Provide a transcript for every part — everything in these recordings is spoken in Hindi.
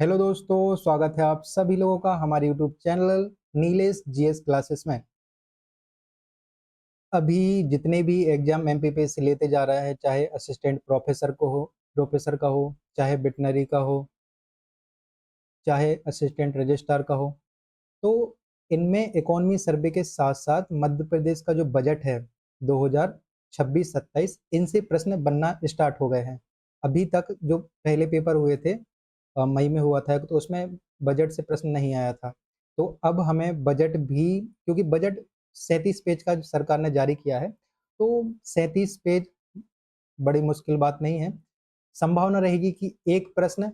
हेलो दोस्तों, स्वागत है आप सभी लोगों का हमारे YouTube channel Nilesh GS classes में। अभी जितने भी एग्जाम एमपीपीएससी लेते जा रहा है, चाहे असिस्टेंट प्रोफेसर का हो, चाहे वेटनरी का हो, चाहे असिस्टेंट रजिस्ट्रार का हो, तो इनमें इकोनॉमी सर्वे के साथ साथ मध्य प्रदेश का जो बजट है 2026-27 इनसे प्रश्न बनना स्टार्ट हो गए हैं। अभी तक जो पहले पेपर हुए थे, मई में हुआ था, तो उसमें बजट से प्रश्न नहीं आया था। तो अब हमें बजट भी, क्योंकि बजट 37 पेज का सरकार ने जारी किया है, तो 37 पेज बड़ी मुश्किल बात नहीं है। संभावना रहेगी कि एक प्रश्न,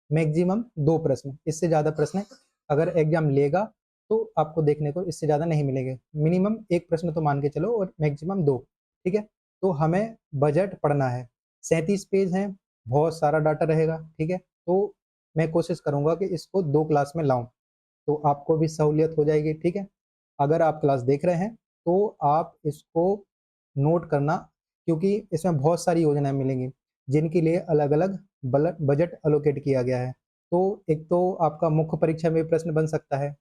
मैक्सिमम दो प्रश्न, इससे ज़्यादा प्रश्न अगर एग्जाम लेगा तो आपको देखने को इससे ज़्यादा नहीं मिलेंगे। मिनिमम एक प्रश्न तो मान के चलो और मैक्सिमम दो। ठीक है, तो हमें बजट पढ़ना है। 37 पेज हैं, बहुत सारा डाटा रहेगा। ठीक है, तो मैं कोशिश करूंगा कि इसको 2 क्लास में लाऊं, तो आपको भी सहूलियत हो जाएगी। ठीक है, अगर आप क्लास देख रहे हैं तो आप इसको नोट करना, क्योंकि इसमें बहुत सारी योजनाएं मिलेंगी जिनके लिए अलग अलग बजट अलोकेट किया गया है। तो एक तो आपका मुख्य परीक्षा में प्रश्न बन सकता है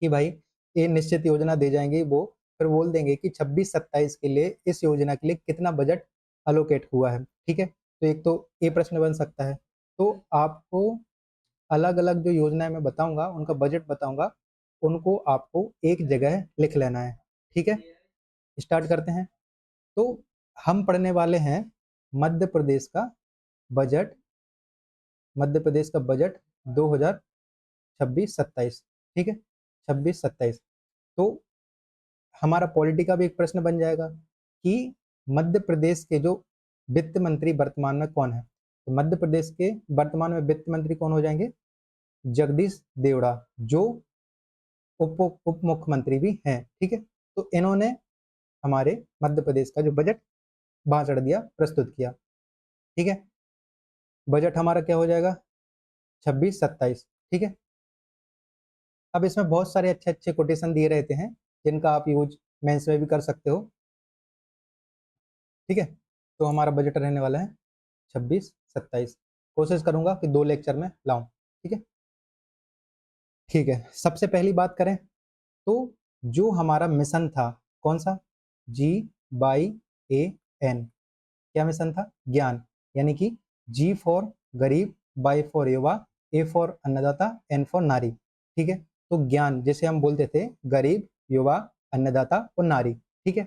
कि भाई ये निश्चित योजना दे जाएंगे, वो फिर बोल देंगे कि 26-27 के लिए इस योजना के लिए कितना बजट अलोकेट हुआ है। ठीक है, तो एक तो ये प्रश्न बन सकता है। तो आपको अलग अलग जो योजनाएं मैं बताऊंगा, उनका बजट बताऊंगा, उनको आपको एक जगह लिख लेना है। ठीक है, स्टार्ट करते हैं। तो हम पढ़ने वाले हैं मध्य प्रदेश का बजट, मध्य प्रदेश का बजट 2026-27। ठीक है, 26-27। तो हमारा पॉलिटी का भी एक प्रश्न बन जाएगा कि मध्य प्रदेश के जो वित्त मंत्री वर्तमान में कौन है। तो मध्य प्रदेश के वर्तमान में वित्त मंत्री कौन हो जाएंगे? जगदीश देवड़ा, जो उप मुख्यमंत्री भी हैं। ठीक है, तो इन्होंने हमारे मध्य प्रदेश का जो बजट भाषण दिया, प्रस्तुत किया। ठीक है, बजट हमारा क्या हो जाएगा? 26-27। ठीक है, अब इसमें बहुत सारे अच्छे अच्छे कोटेशन दिए रहते हैं जिनका आप यूज मेंस में भी कर सकते हो। ठीक है, तो हमारा बजट रहने वाला है 26-27। कोशिश करूंगा कि 2 लेक्चर में लाऊं। ठीक है, ठीक है, सबसे पहली बात करें तो जो हमारा मिशन था, कौन सा? GYAN। क्या मिशन था? ज्ञान। यानी कि G फॉर गरीब, Y फॉर युवा, A फॉर अन्नदाता, N फॉर नारी। ठीक है, तो ज्ञान जैसे हम बोलते थे, गरीब, युवा, अन्नदाता और नारी। ठीक है,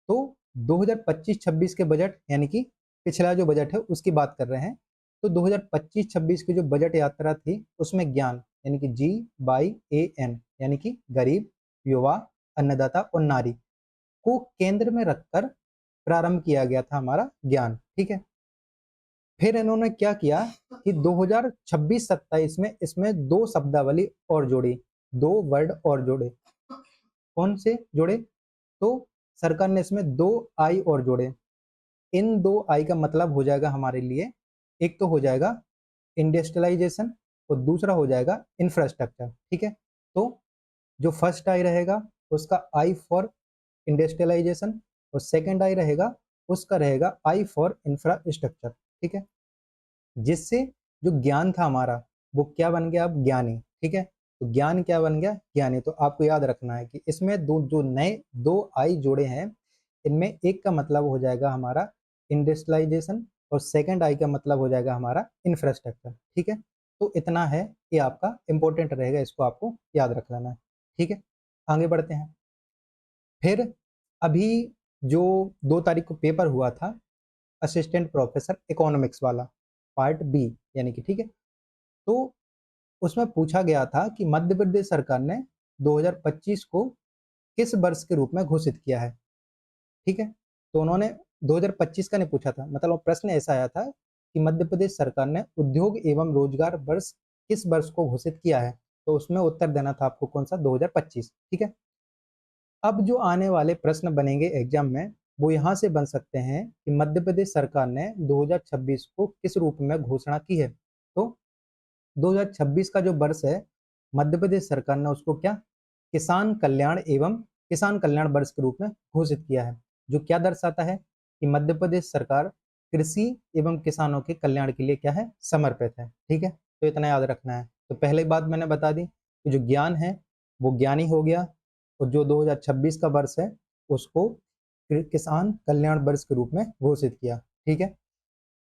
तो 2025-26 के बजट, यानी कि पिछला जो बजट है उसकी बात कर रहे हैं। तो 2025-26 की जो बजट यात्रा थी उसमें ज्ञान यानी कि GYAN यानी कि गरीब, युवा, अन्नदाता और नारी को केंद्र में रखकर प्रारंभ किया गया था हमारा ज्ञान। ठीक है, फिर इन्होंने क्या किया कि 2026-27 में इसमें 2 शब्दावली और जोड़ी, 2 वर्ड और जोड़े। कौन से जोड़े? तो सरकार ने इसमें 2 आई और जोड़े। इन 2 आई का मतलब हो जाएगा हमारे लिए, एक तो हो जाएगा इंडस्ट्रियलाइजेशन और दूसरा हो जाएगा इंफ्रास्ट्रक्चर। ठीक है, तो जो फर्स्ट आई रहेगा उसका आई फॉर इंडस्ट्रियलाइजेशन, और सेकंड आई रहेगा उसका रहेगा आई फॉर इंफ्रास्ट्रक्चर। ठीक है, जिससे जो ज्ञान था हमारा वो क्या बन गया? अब ज्ञानी। ठीक है, तो ज्ञान क्या बन गया? ज्ञानी। तो आपको याद रखना है कि इसमें दो जो नए 2 आई जोड़े हैं, इनमें एक का मतलब हो जाएगा हमारा इंडस्ट्रियलाइजेशन और सेकंड आई का मतलब हो जाएगा हमारा इंफ्रास्ट्रक्चर। ठीक है, तो इतना है, ये आपका इंपॉर्टेंट रहेगा, इसको आपको याद रख लेना है। ठीक है, आगे बढ़ते हैं। फिर अभी जो 2 तारीख को पेपर हुआ था, असिस्टेंट प्रोफेसर इकोनॉमिक्स वाला, पार्ट बी यानी कि, ठीक है, तो उसमें पूछा गया था कि मध्य प्रदेश सरकार ने 2025 को किस वर्ष के रूप में घोषित किया है। ठीक है, तो उन्होंने 2025 का नहीं पूछा था, मतलब प्रश्न ऐसा आया था कि मध्य प्रदेश सरकार ने उद्योग एवं रोजगार वर्ष किस वर्ष को घोषित किया है, तो उसमें उत्तर देना था आपको कौन सा? 2025। ठीक है, अब जो आने वाले प्रश्न बनेंगे एग्जाम में वो यहाँ से बन सकते हैं कि मध्य प्रदेश सरकार ने 2026 को किस रूप में घोषणा की है। तो 2026 का जो वर्ष है, मध्य प्रदेश सरकार ने उसको क्या? किसान कल्याण एवं किसान कल्याण वर्ष के रूप में घोषित किया है, जो क्या दर्शाता है कि मध्य प्रदेश सरकार कृषि एवं किसानों के कल्याण के लिए क्या है? समर्पित है। ठीक है, तो इतना याद रखना है। तो पहले बात मैंने बता दी कि जो ज्ञान है वो ज्ञानी हो गया, और जो 2026 का वर्ष है उसको किसान कल्याण वर्ष के रूप में घोषित किया। ठीक है।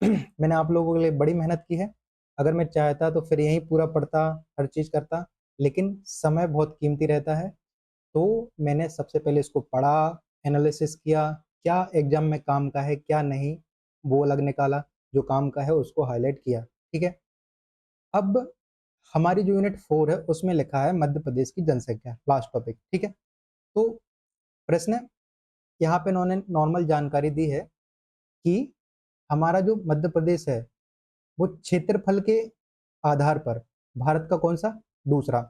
मैंने आप लोगों के लिए बड़ी मेहनत की है। अगर मैं चाहता तो फिर यहीं पूरा पढ़ता, हर चीज़ करता, लेकिन समय बहुत कीमती रहता है। तो मैंने सबसे पहले इसको पढ़ा, एनालिसिस किया, क्या एग्जाम में काम का है क्या नहीं, वो अलग निकाला, जो काम का है उसको हाईलाइट किया। ठीक है। अब हमारी जो यूनिट 4 है उसमें लिखा है मध्य प्रदेश की जनसंख्या, लास्ट टॉपिक। ठीक है। तो प्रश्न यहाँ पे उन्होंने नॉर्मल जानकारी दी है कि हमारा जो मध्य प्रदेश है वो क्षेत्रफल के आधार पर भारत का कौन सा, दूसरा।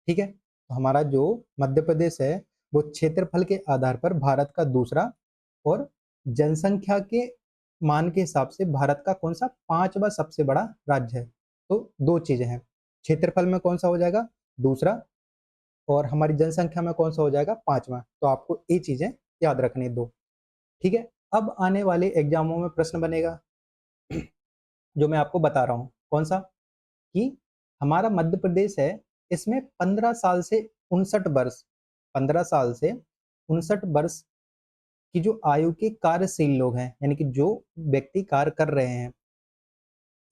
ठीक है। तो हमारा जो मध्य प्रदेश है वो क्षेत्रफल के आधार पर भारत का दूसरा, और जनसंख्या के मान के हिसाब से भारत का कौन सा, पांचवा सबसे बड़ा राज्य है। तो दो चीजें हैं, क्षेत्रफल में कौन सा हो जाएगा, दूसरा, और हमारी जनसंख्या में कौन सा हो जाएगा, पांचवा। तो आपको ये चीजें याद रखनी दो। ठीक है। अब आने वाले एग्जामों में प्रश्न बनेगा जो मैं आपको बता रहा हूँ, कौन सा, कि हमारा मध्य प्रदेश है, इसमें 15 साल से 59 वर्ष, 15 साल से 59 वर्ष की जो आयु के कार्यशील लोग हैं, यानी कि जो व्यक्ति कार्य कर रहे हैं,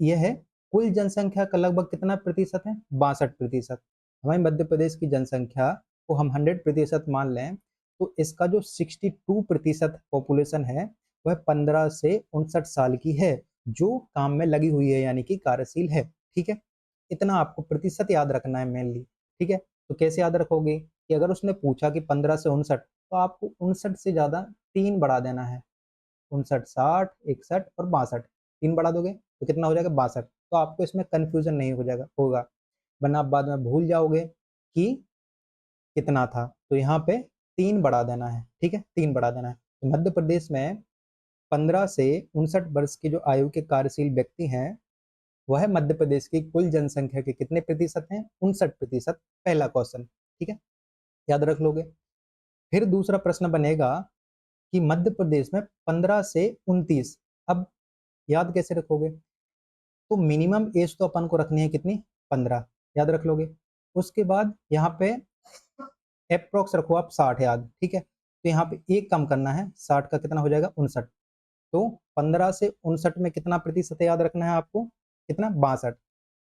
यह है कुल जनसंख्या का लगभग कितना प्रतिशत है, 62%। हमारे मध्य प्रदेश की जनसंख्या को हम 100% मान लें तो इसका जो 62% पॉपुलेशन है वह 15 से 59 साल की है, जो काम में लगी हुई है, यानी कि कार्यशील है। ठीक है। इतना आपको प्रतिशत याद रखना है मेनली। ठीक है। तो कैसे याद रखोगे कि अगर उसने पूछा कि 15 से 59, तो आपको 59 से ज्यादा 3 बढ़ा देना है, 59, 60, 61 और 62, 3 बढ़ा दोगे तो कितना हो जाएगा, 62। तो आपको इसमें कंफ्यूजन नहीं हो जाएगा होगा, वरना आप बाद में भूल जाओगे कि कितना था। तो यहाँ पे 3 बढ़ा देना है। ठीक है, 3 बढ़ा देना है। तो मध्य प्रदेश में 15 से 59 वर्ष की जो आयु के कार्यशील व्यक्ति हैं वह मध्य प्रदेश की कुल जनसंख्या के कितने प्रतिशत हैं, 59%। पहला क्वेश्चन। ठीक है, याद रख लोगे। फिर दूसरा प्रश्न बनेगा कि मध्य प्रदेश में 15 से 29, अब याद कैसे रखोगे, तो मिनिमम एज तो अपन को रखनी है कितनी, 15, याद रख लोगे। उसके बाद यहाँ पे अप्रोक्स रखो आप 60 याद। ठीक है। तो यहाँ पे एक कम करना है, 60 का कितना हो जाएगा, 59। तो 15 से 59 में कितना प्रतिशत याद रखना है आपको, कितना, 62।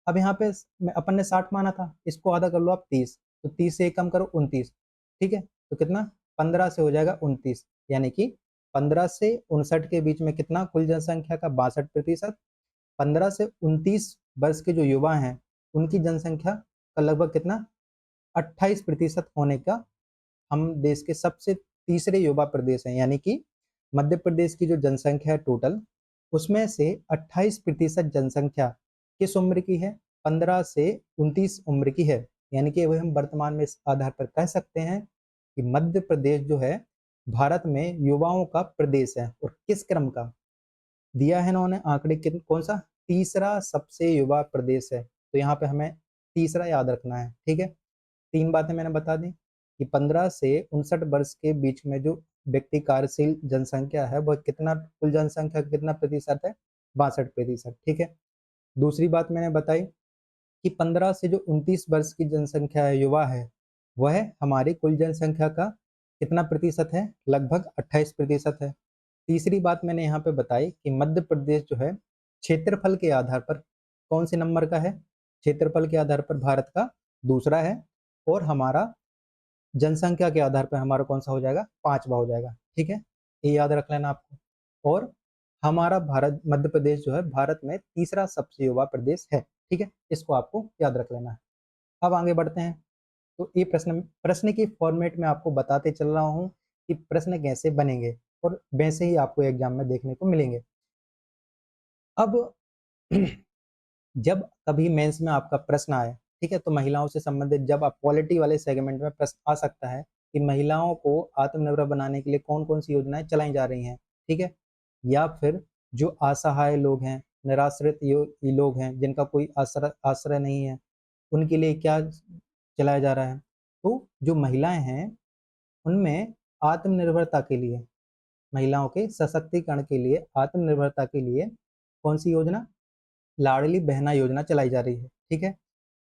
अब यहाँ पे अपन ने 60 माना था, इसको आधा कर लो आप 30, तो 30 से एक कम करो 29। ठीक है। तो कितना, 15 से हो जाएगा 29, यानी कि 15 से 59 के बीच में कितना, कुल जनसंख्या का 62%। 15 से 29 वर्ष के जो युवा हैं उनकी जनसंख्या का लगभग कितना, 28% होने का हम देश के सबसे तीसरे युवा प्रदेश हैं, यानी कि मध्य प्रदेश की जो जनसंख्या है टोटल, उसमें से 28% जनसंख्या किस उम्र की है, 15 से 29 उम्र की है। यानी कि वह हम वर्तमान में इस आधार पर कह सकते हैं कि मध्य प्रदेश जो है भारत में युवाओं का प्रदेश है। और किस क्रम का दिया है इन्होंने आंकड़े, कौन सा, तीसरा सबसे युवा प्रदेश है। तो यहाँ पे हमें तीसरा याद रखना है। ठीक है। 3 बातें मैंने बता दी कि 15 से 59 वर्ष के बीच में जो व्यक्ति कार्यशील जनसंख्या है वह कितना, कुल जनसंख्या का कितना प्रतिशत है, 62%। ठीक है। दूसरी बात मैंने बताई कि 15 से जो 29 वर्ष की जनसंख्या है, युवा है, वह हमारी कुल जनसंख्या का कितना प्रतिशत है, लगभग 28% है। तीसरी बात मैंने यहाँ पे बताई कि मध्य प्रदेश जो है क्षेत्रफल के आधार पर कौन से नंबर का है, क्षेत्रफल के आधार पर भारत का दूसरा है, और हमारा जनसंख्या के आधार पर हमारा कौन सा हो जाएगा, पांचवा हो जाएगा। ठीक है, ये याद रख लेना आपको। और हमारा भारत, मध्य प्रदेश जो है भारत में तीसरा सबसे युवा प्रदेश है। ठीक है, इसको आपको याद रख लेना है। अब आगे बढ़ते हैं। तो ये प्रश्न प्रश्न की फॉर्मेट में आपको बताते चल रहा हूँ कि प्रश्न कैसे बनेंगे, और वैसे ही आपको एग्जाम में देखने को मिलेंगे। अब जब कभी मेंस में आपका प्रश्न आए, ठीक है, तो महिलाओं से संबंधित जब आप पॉलिटी वाले सेगमेंट में प्रश्न आ सकता है कि महिलाओं को आत्मनिर्भर बनाने के लिए कौन कौन सी योजनाएं चलाई जा रही हैं। ठीक है। या फिर जो असहाय लोग हैं, निराश्रित लोग हैं, जिनका कोई आश्रय आश्रय नहीं है, उनके लिए क्या चलाया जा रहा है। तो जो महिलाएं हैं उनमें आत्मनिर्भरता के लिए, महिलाओं के सशक्तिकरण के लिए, आत्मनिर्भरता के लिए कौन सी योजना, लाडली बहना योजना चलाई जा रही है, ठीक है।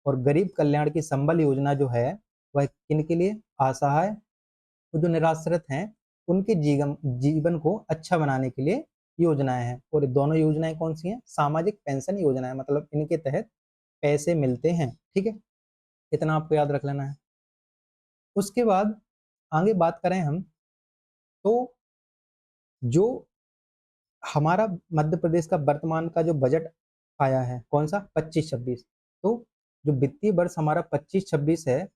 और गरीब कल्याण की संबल योजना जो है वह किन के लिए, असहाय, वो जो निराश्रित हैं उनके जीवन को अच्छा बनाने के लिए योजनाएं हैं। और दोनों योजनाएं कौन सी हैं, सामाजिक पेंशन योजनाएं, मतलब इनके तहत पैसे मिलते हैं, ठीक है। इतना आपको याद रख लेना है। उसके बाद आगे बात करें हम, तो जो हमारा मध्य प्रदेश का वर्तमान का जो बजट आया है कौन सा, 25-26, तो जो वित्तीय वर्ष हमारा 25-26 है,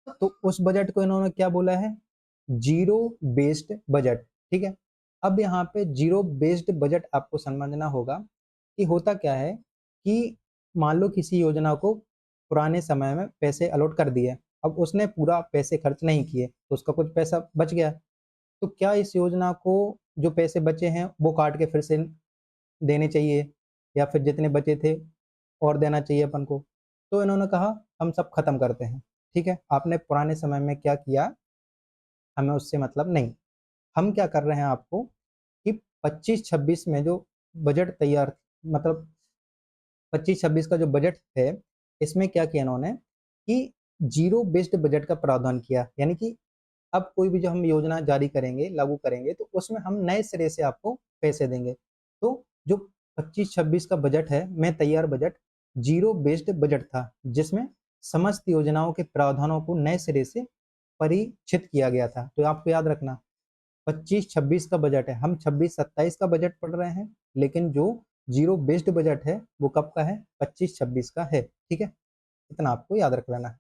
तो उस बजट को इन्होंने क्या बोला है, जीरो बेस्ड बजट, ठीक है। अब यहाँ पे जीरो बेस्ड बजट आपको समझना होगा कि होता क्या है, कि मान लो किसी योजना को पुराने समय में पैसे अलॉट कर दिए, अब उसने पूरा पैसे खर्च नहीं किए तो उसका कुछ पैसा बच गया, तो क्या इस योजना को जो पैसे बचे हैं वो काट के फिर से देने चाहिए, या फिर जितने बचे थे और देना चाहिए अपन को। तो इन्होंने कहा हम सब खत्म करते हैं, ठीक है। आपने पुराने समय में क्या किया हमें उससे मतलब नहीं, हम क्या कर रहे हैं आपको कि 25-26 में जो बजट तैयार, मतलब 25-26 का जो बजट है, इसमें क्या किया इन्होंने कि जीरो बेस्ड बजट का प्रावधान किया, यानी कि अब कोई भी जो हम योजना जारी करेंगे, लागू करेंगे, तो उसमें हम नए सिरे से आपको पैसे देंगे। तो जो 25-26 का बजट है में तैयार बजट जीरो बेस्ड बजट था, जिसमें समस्त योजनाओं के प्रावधानों को नए सिरे से परीक्षित किया गया था। तो आपको याद रखना 25-26 का बजट है, हम 26-27 का बजट पढ़ रहे हैं, लेकिन जो जीरो बेस्ड बजट है वो कब का है, 25-26 का है, ठीक है। इतना आपको याद रख लेना है।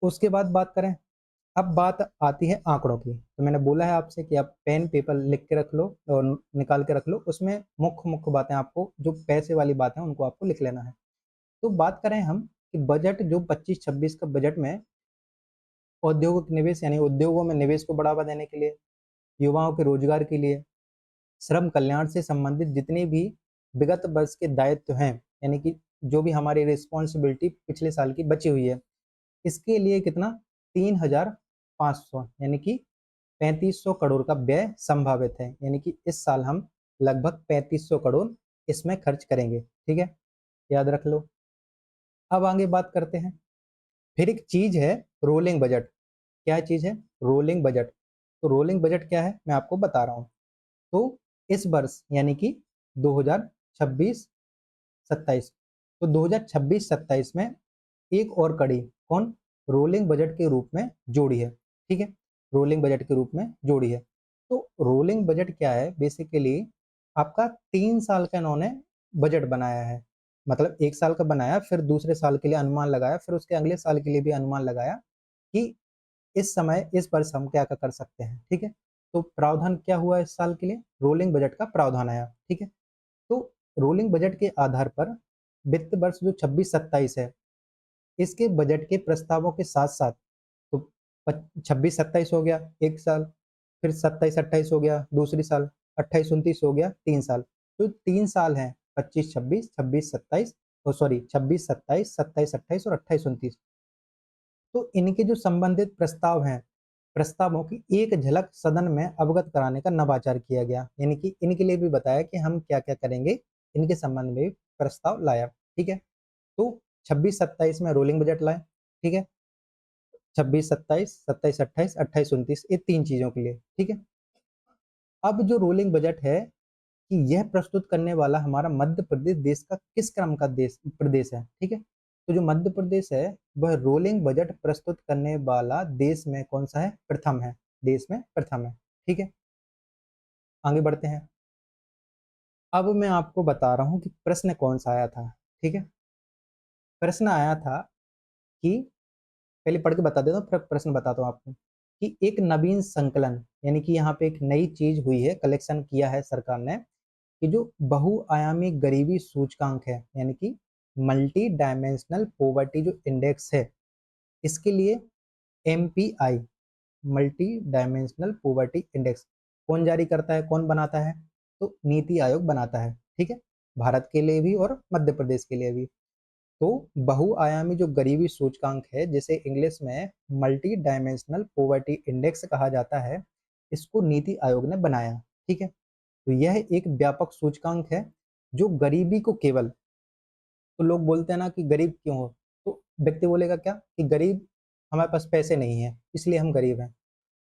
उसके बाद बात करें, अब बात आती है आंकड़ों की। तो मैंने बोला है आपसे कि आप पेन पेपर लिख के रख लो और निकाल के रख लो, उसमें मुख्य मुख्य बातें आपको, जो पैसे वाली बातें उनको आपको लिख लेना है। तो बात करें हम कि बजट जो 25-26 का बजट में औद्योगिक निवेश, यानी उद्योगों में निवेश को बढ़ावा देने के लिए, युवाओं के रोजगार के लिए, श्रम कल्याण से संबंधित जितने भी विगत वर्ष के दायित्व हैं, यानी कि जो भी हमारी रिस्पॉन्सिबिलिटी पिछले साल की बची हुई है, इसके लिए कितना, 3,500, यानी कि 3500 करोड़ का व्यय संभावित है, यानी कि इस साल हम लगभग 3500 करोड़ इसमें खर्च करेंगे, ठीक है। याद रख लो। अब आगे बात करते हैं, फिर एक चीज है रोलिंग बजट। क्या चीज है, रोलिंग बजट। तो रोलिंग बजट क्या है मैं आपको बता रहा हूँ। तो इस वर्ष यानी कि 2026-27, तो 2026-27 में एक और कड़ी कौन, रोलिंग बजट के रूप में जोड़ी है, ठीक है। रोलिंग बजट के रूप में जोड़ी है। तो रोलिंग बजट क्या है, बेसिकली आपका 3 साल का इन्होंने बजट बनाया है, मतलब एक साल का बनाया, फिर दूसरे साल के लिए अनुमान लगाया, फिर उसके अगले साल के लिए भी अनुमान लगाया कि इस समय इस वर्ष हम क्या क्या कर सकते हैं, ठीक है। तो प्रावधान क्या हुआ इस साल के लिए, रोलिंग बजट का प्रावधान आया, ठीक है। तो रोलिंग बजट के आधार पर वित्त वर्ष जो 26-27 है, इसके बजट के प्रस्तावों के साथ साथ, तो 26-27 हो गया एक साल, फिर 27-28 हो गया दूसरी साल, 28-29 हो गया 3 साल, तो 3 साल हैं, 25-26, 26-27, सॉरी 26-27, 27-28 और 28-29। तो इनके जो संबंधित प्रस्ताव हैं, प्रस्तावों की एक झलक सदन में अवगत कराने का नवाचार किया गया, यानी कि इनके लिए भी बताया कि हम क्या क्या करेंगे, इनके संबंध में भी प्रस्ताव लाया, ठीक है। तो 26-27 में रोलिंग बजट लाए, ठीक है। 26-27, 27-28, 28-29, ये 3 चीजों के लिए, ठीक है। अब जो रोलिंग बजट है कि यह प्रस्तुत करने वाला हमारा मध्य प्रदेश देश का किस क्रम का देश प्रदेश है, ठीक है। तो जो मध्य प्रदेश है वह रोलिंग बजट प्रस्तुत करने वाला देश में कौन सा है, प्रथम है, देश में प्रथम है, ठीक है। आगे बढ़ते हैं। अब मैं आपको बता रहा हूँ कि प्रश्न कौन सा आया था, ठीक है। प्रश्न आया था कि, पहले पढ़ के बता देता हूँ फिर प्रश्न बताता हूँ आपको, कि एक नवीन संकलन, यानी कि यहाँ पे एक नई चीज हुई है, कलेक्शन किया है सरकार ने, कि जो बहुआयामी गरीबी सूचकांक है, यानी कि मल्टी डायमेंशनल पॉवर्टी जो इंडेक्स है, इसके लिए MPI, multi dimensional poverty index कौन जारी करता है, कौन बनाता है, तो नीति आयोग बनाता है, ठीक है। भारत के लिए भी और मध्य प्रदेश के लिए भी। तो बहुआयामी जो गरीबी सूचकांक है, जिसे इंग्लिश में मल्टी डायमेंशनल पॉवर्टी इंडेक्स कहा जाता है, इसको नीति आयोग ने बनाया, ठीक है। तो यह एक व्यापक सूचकांक है जो गरीबी को केवल, तो लोग बोलते हैं ना कि गरीब क्यों हो, तो व्यक्ति बोलेगा क्या कि गरीब, हमारे पास पैसे नहीं है इसलिए हम गरीब हैं।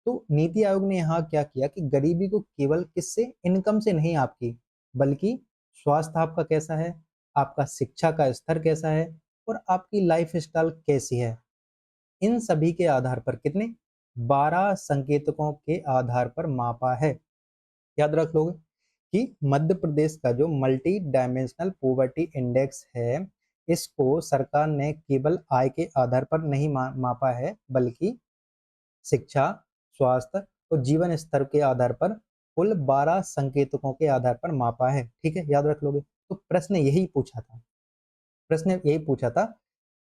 तो नीति आयोग ने यहाँ क्या किया कि गरीबी को केवल किससे, इनकम से नहीं आपकी, बल्कि स्वास्थ्य आपका कैसा है, आपका शिक्षा का स्तर कैसा है, और आपकी लाइफ स्टाइल कैसी है, इन सभी के आधार पर कितने, 12 संकेतकों के आधार पर मापा है। याद रख लोगे कि मध्य प्रदेश का जो मल्टी डायमेंशनल पॉवर्टी इंडेक्स है, इसको सरकार ने केवल आय के आधार पर नहीं मापा है, बल्कि शिक्षा, स्वास्थ्य और जीवन स्तर के आधार पर कुल 12 संकेतकों के आधार पर मापा है। ठीक है, याद रख लोगे। तो प्रश्न यही पूछा था, प्रश्न यही पूछा था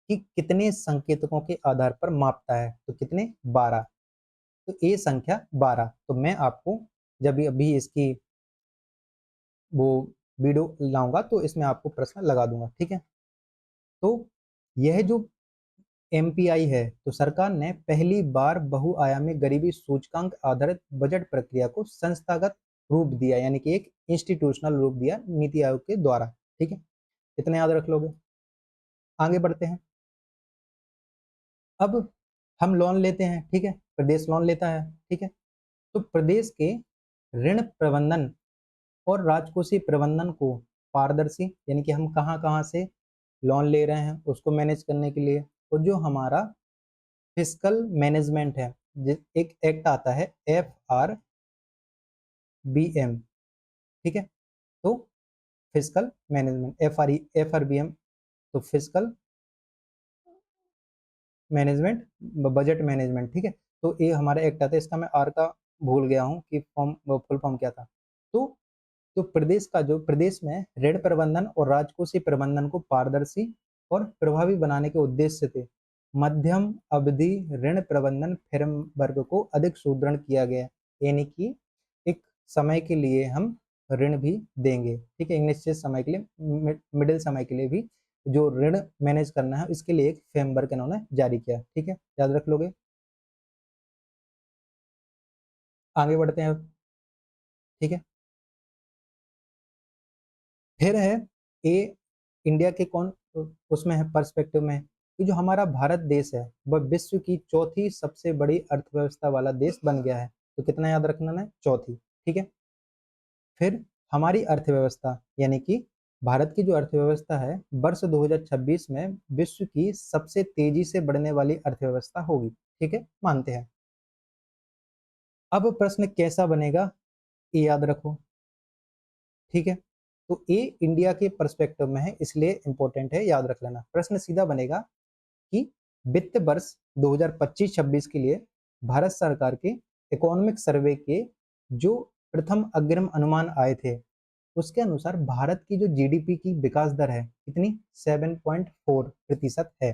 कि कितने संकेतकों के आधार पर मापता है, तो कितने, 12। तो ये संख्या 12, तो मैं आपको जब अभी इसकी वो वीडियो लाऊंगा तो इसमें आपको प्रश्न लगा दूंगा। ठीक है, तो यह जो एमपीआई है, तो सरकार ने पहली बार बहुआयामी गरीबी सूचकांक आधारित बजट प्रक्रिया को संस्थागत रूप दिया, यानी कि एक इंस्टीट्यूशनल रूप दिया नीति आयोग के द्वारा। ठीक है, इतना याद रख लोगे। आगे बढ़ते हैं। अब हम लोन लेते हैं, ठीक है, प्रदेश लोन लेता है, ठीक है। तो प्रदेश के ऋण प्रबंधन और राजकोषीय प्रबंधन को पारदर्शी, यानी कि हम कहाँ कहाँ से लोन ले रहे हैं उसको मैनेज करने के लिए, और जो हमारा फिस्कल मैनेजमेंट है, एक एक्ट आता है FRBM, ठीक है। तो फिस्कल मैनेजमेंट, FRBM, तो फिस्कल मैनेजमेंट, बजट मैनेजमेंट, ठीक है। तो ये हमारा एक्ट आता है, इसका मैं आर का भूल गया हूँ कि फॉर्म, फुल फॉर्म क्या था। तो प्रदेश का जो, प्रदेश में ऋण प्रबंधन और राजकोषीय प्रबंधन को पारदर्शी और प्रभावी बनाने के उद्देश्य से मध्यम अवधि ऋण प्रबंधन फ्रेमवर्क को अधिक सुदृढ़ किया गया, यानी कि एक समय के लिए हम ऋण भी देंगे, ठीक है, एक निश्चित समय के लिए, मिडिल समय के लिए भी जो ऋण मैनेज करना है, इसके लिए एक फ्रेमवर्क इन्होंने जारी किया। ठीक है, याद रख लोगे। आगे बढ़ते हैं अब, ठीक है। फिर है ए, इंडिया के कौन, उसमें है पर्सपेक्टिव में कि जो हमारा भारत देश है वह विश्व की चौथी सबसे बड़ी अर्थव्यवस्था वाला देश बन गया है। तो कितना याद रखना है, चौथी। ठीक है, फिर हमारी अर्थव्यवस्था, यानी कि भारत की जो अर्थव्यवस्था है, वर्ष 2026 में विश्व की सबसे तेजी से बढ़ने वाली अर्थव्यवस्था होगी। ठीक है, मानते हैं। अब प्रश्न कैसा बनेगा, ये याद रखो, ठीक है। तो ये इंडिया के पर्सपेक्टिव में है, इसलिए इंपॉर्टेंट है, याद रख लेना। प्रश्न सीधा बनेगा कि वित्त वर्ष 2025-26 के लिए भारत सरकार के इकोनॉमिक सर्वे के जो प्रथम अग्रिम अनुमान आए थे, उसके अनुसार भारत की जो जीडीपी की विकास दर है कितनी, 7.4% है।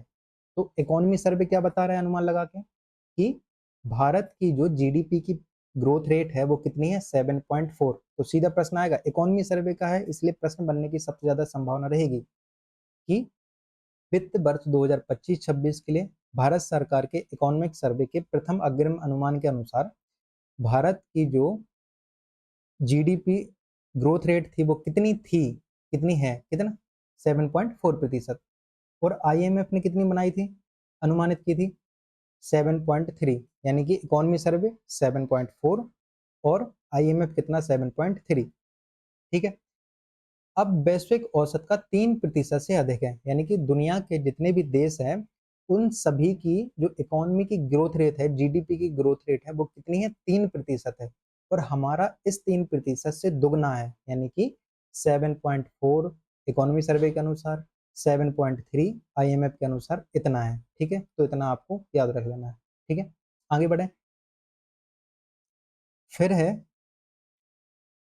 तो इकोनॉमी सर्वे क्या बता रहा है अनुमान लगा के कि भारत की जो जीडीपी की ग्रोथ रेट है वो कितनी है, 7.4। तो सीधा प्रश्न आएगा, इकोनॉमी सर्वे का है इसलिए प्रश्न बनने की सबसे ज्यादा संभावना रहेगी कि वित्त वर्ष 2025-26 के लिए भारत सरकार के इकोनॉमिक सर्वे के प्रथम अग्रिम अनुमान के अनुसार भारत की जो जीडीपी ग्रोथ रेट थी वो कितनी थी, कितनी है, कितना, 7.4%। और आईएमएफ ने कितनी बनाई थी, अनुमानित की थी 7.3, यानी कि इकोनॉमी सर्वे 7.4 और आईएमएफ कितना, 7.3। ठीक है, अब वैश्विक औसत का 3% से अधिक है, यानी कि दुनिया के जितने भी देश हैं उन सभी की जो इकोनॉमी की ग्रोथ रेट है, जीडीपी की ग्रोथ रेट है, वो कितनी है, 3% है। और हमारा इस 3% से दुगना है, यानी कि 7.4 इकोनॉमी सर्वे के अनुसार, 7.3 आईएमएफ के अनुसार, इतना है। ठीक है, तो इतना आपको याद रख लेना है। ठीक है, आगे बढ़े। फिर है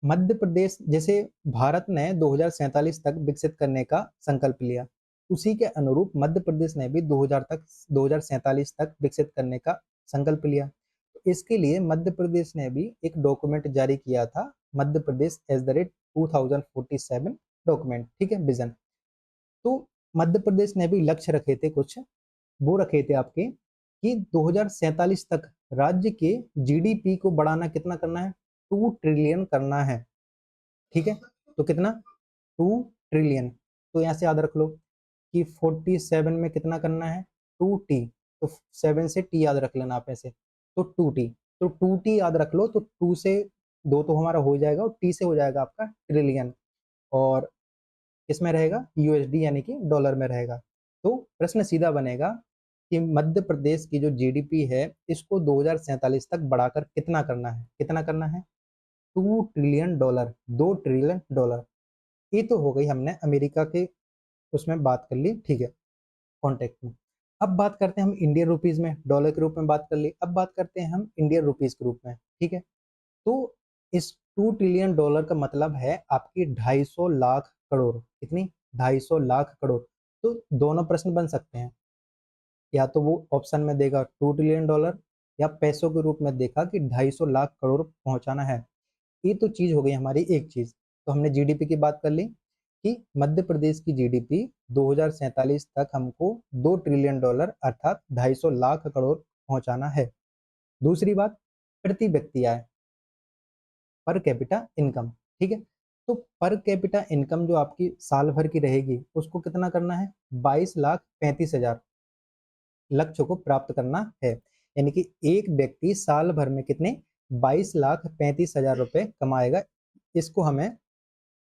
मध्य प्रदेश, जैसे भारत ने 2047 तक विकसित करने का संकल्प लिया, उसी के अनुरूप मध्य प्रदेश ने भी 2047 तक विकसित करने का संकल्प लिया। तो इसके लिए मध्य प्रदेश ने भी एक डॉक्यूमेंट जारी किया था, मध्य प्रदेश @2047 डॉक्यूमेंट, ठीक है, विजन। तो मध्य प्रदेश ने भी लक्ष्य रखे थे कुछ, वो रखे थे आपके कि 2047 तक राज्य के जीडीपी को बढ़ाना, कितना करना है, 2 ट्रिलियन करना है। ठीक है, तो कितना, 2 ट्रिलियन। तो यहाँ से याद रख लो कि 47 में कितना करना है, 2t, तो 7 से t याद रख लेना आप ऐसे, तो 2t, तो 2t याद रख लो, तो 2 से 2 तो हमारा हो जाएगा और t से हो जाएगा आपका ट्रिलियन, और इसमें रहेगा यूएसडी यानी कि डॉलर में रहेगा। तो प्रश्न सीधा बनेगा कि मध्य प्रदेश की जो जीडीपी है इसको 2047 तक बढ़ाकर कितना करना है, कितना करना है, 2 ट्रिलियन डॉलर, 2 ट्रिलियन डॉलर। ये तो हो गई, हमने अमेरिका के उसमें बात कर ली, ठीक है, कॉन्टेक्ट में। अब बात करते हैं हम इंडियन रुपीज में, डॉलर के रूप में बात कर ली, अब बात करते हैं हम इंडियन रुपीज के रूप में, ठीक है। तो इस 2 ट्रिलियन डॉलर का मतलब है आपकी 250 लाख करोड़, कितनी, 250 लाख करोड़। तो दोनों प्रश्न बन सकते हैं, या तो वो ऑप्शन में देगा 2 ट्रिलियन डॉलर, या पैसों के रूप में देखा कि 250 लाख करोड़ पहुंचाना है। ये तो चीज हो गई हमारी एक चीज। तो हमने जीडीपी की बात कर ली कि मध्य प्रदेश की जीडीपी 2047 तक हमको 2 ट्रिलियन डॉलर अर्थात 250 लाख करोड़ पहुंचाना है। दूसरी बात, प्रति व्यक्ति आय, पर कैपिटा इनकम, ठीक है। तो पर कैपिटा इनकम जो आपकी साल भर की रहेगी उसको कितना करना है, 22,35,000 लक्ष्य को प्राप्त करना है। यानी कि एक व्यक्ति साल भर में कितने, 22,35,000 रुपए कमाएगा। इसको हमें,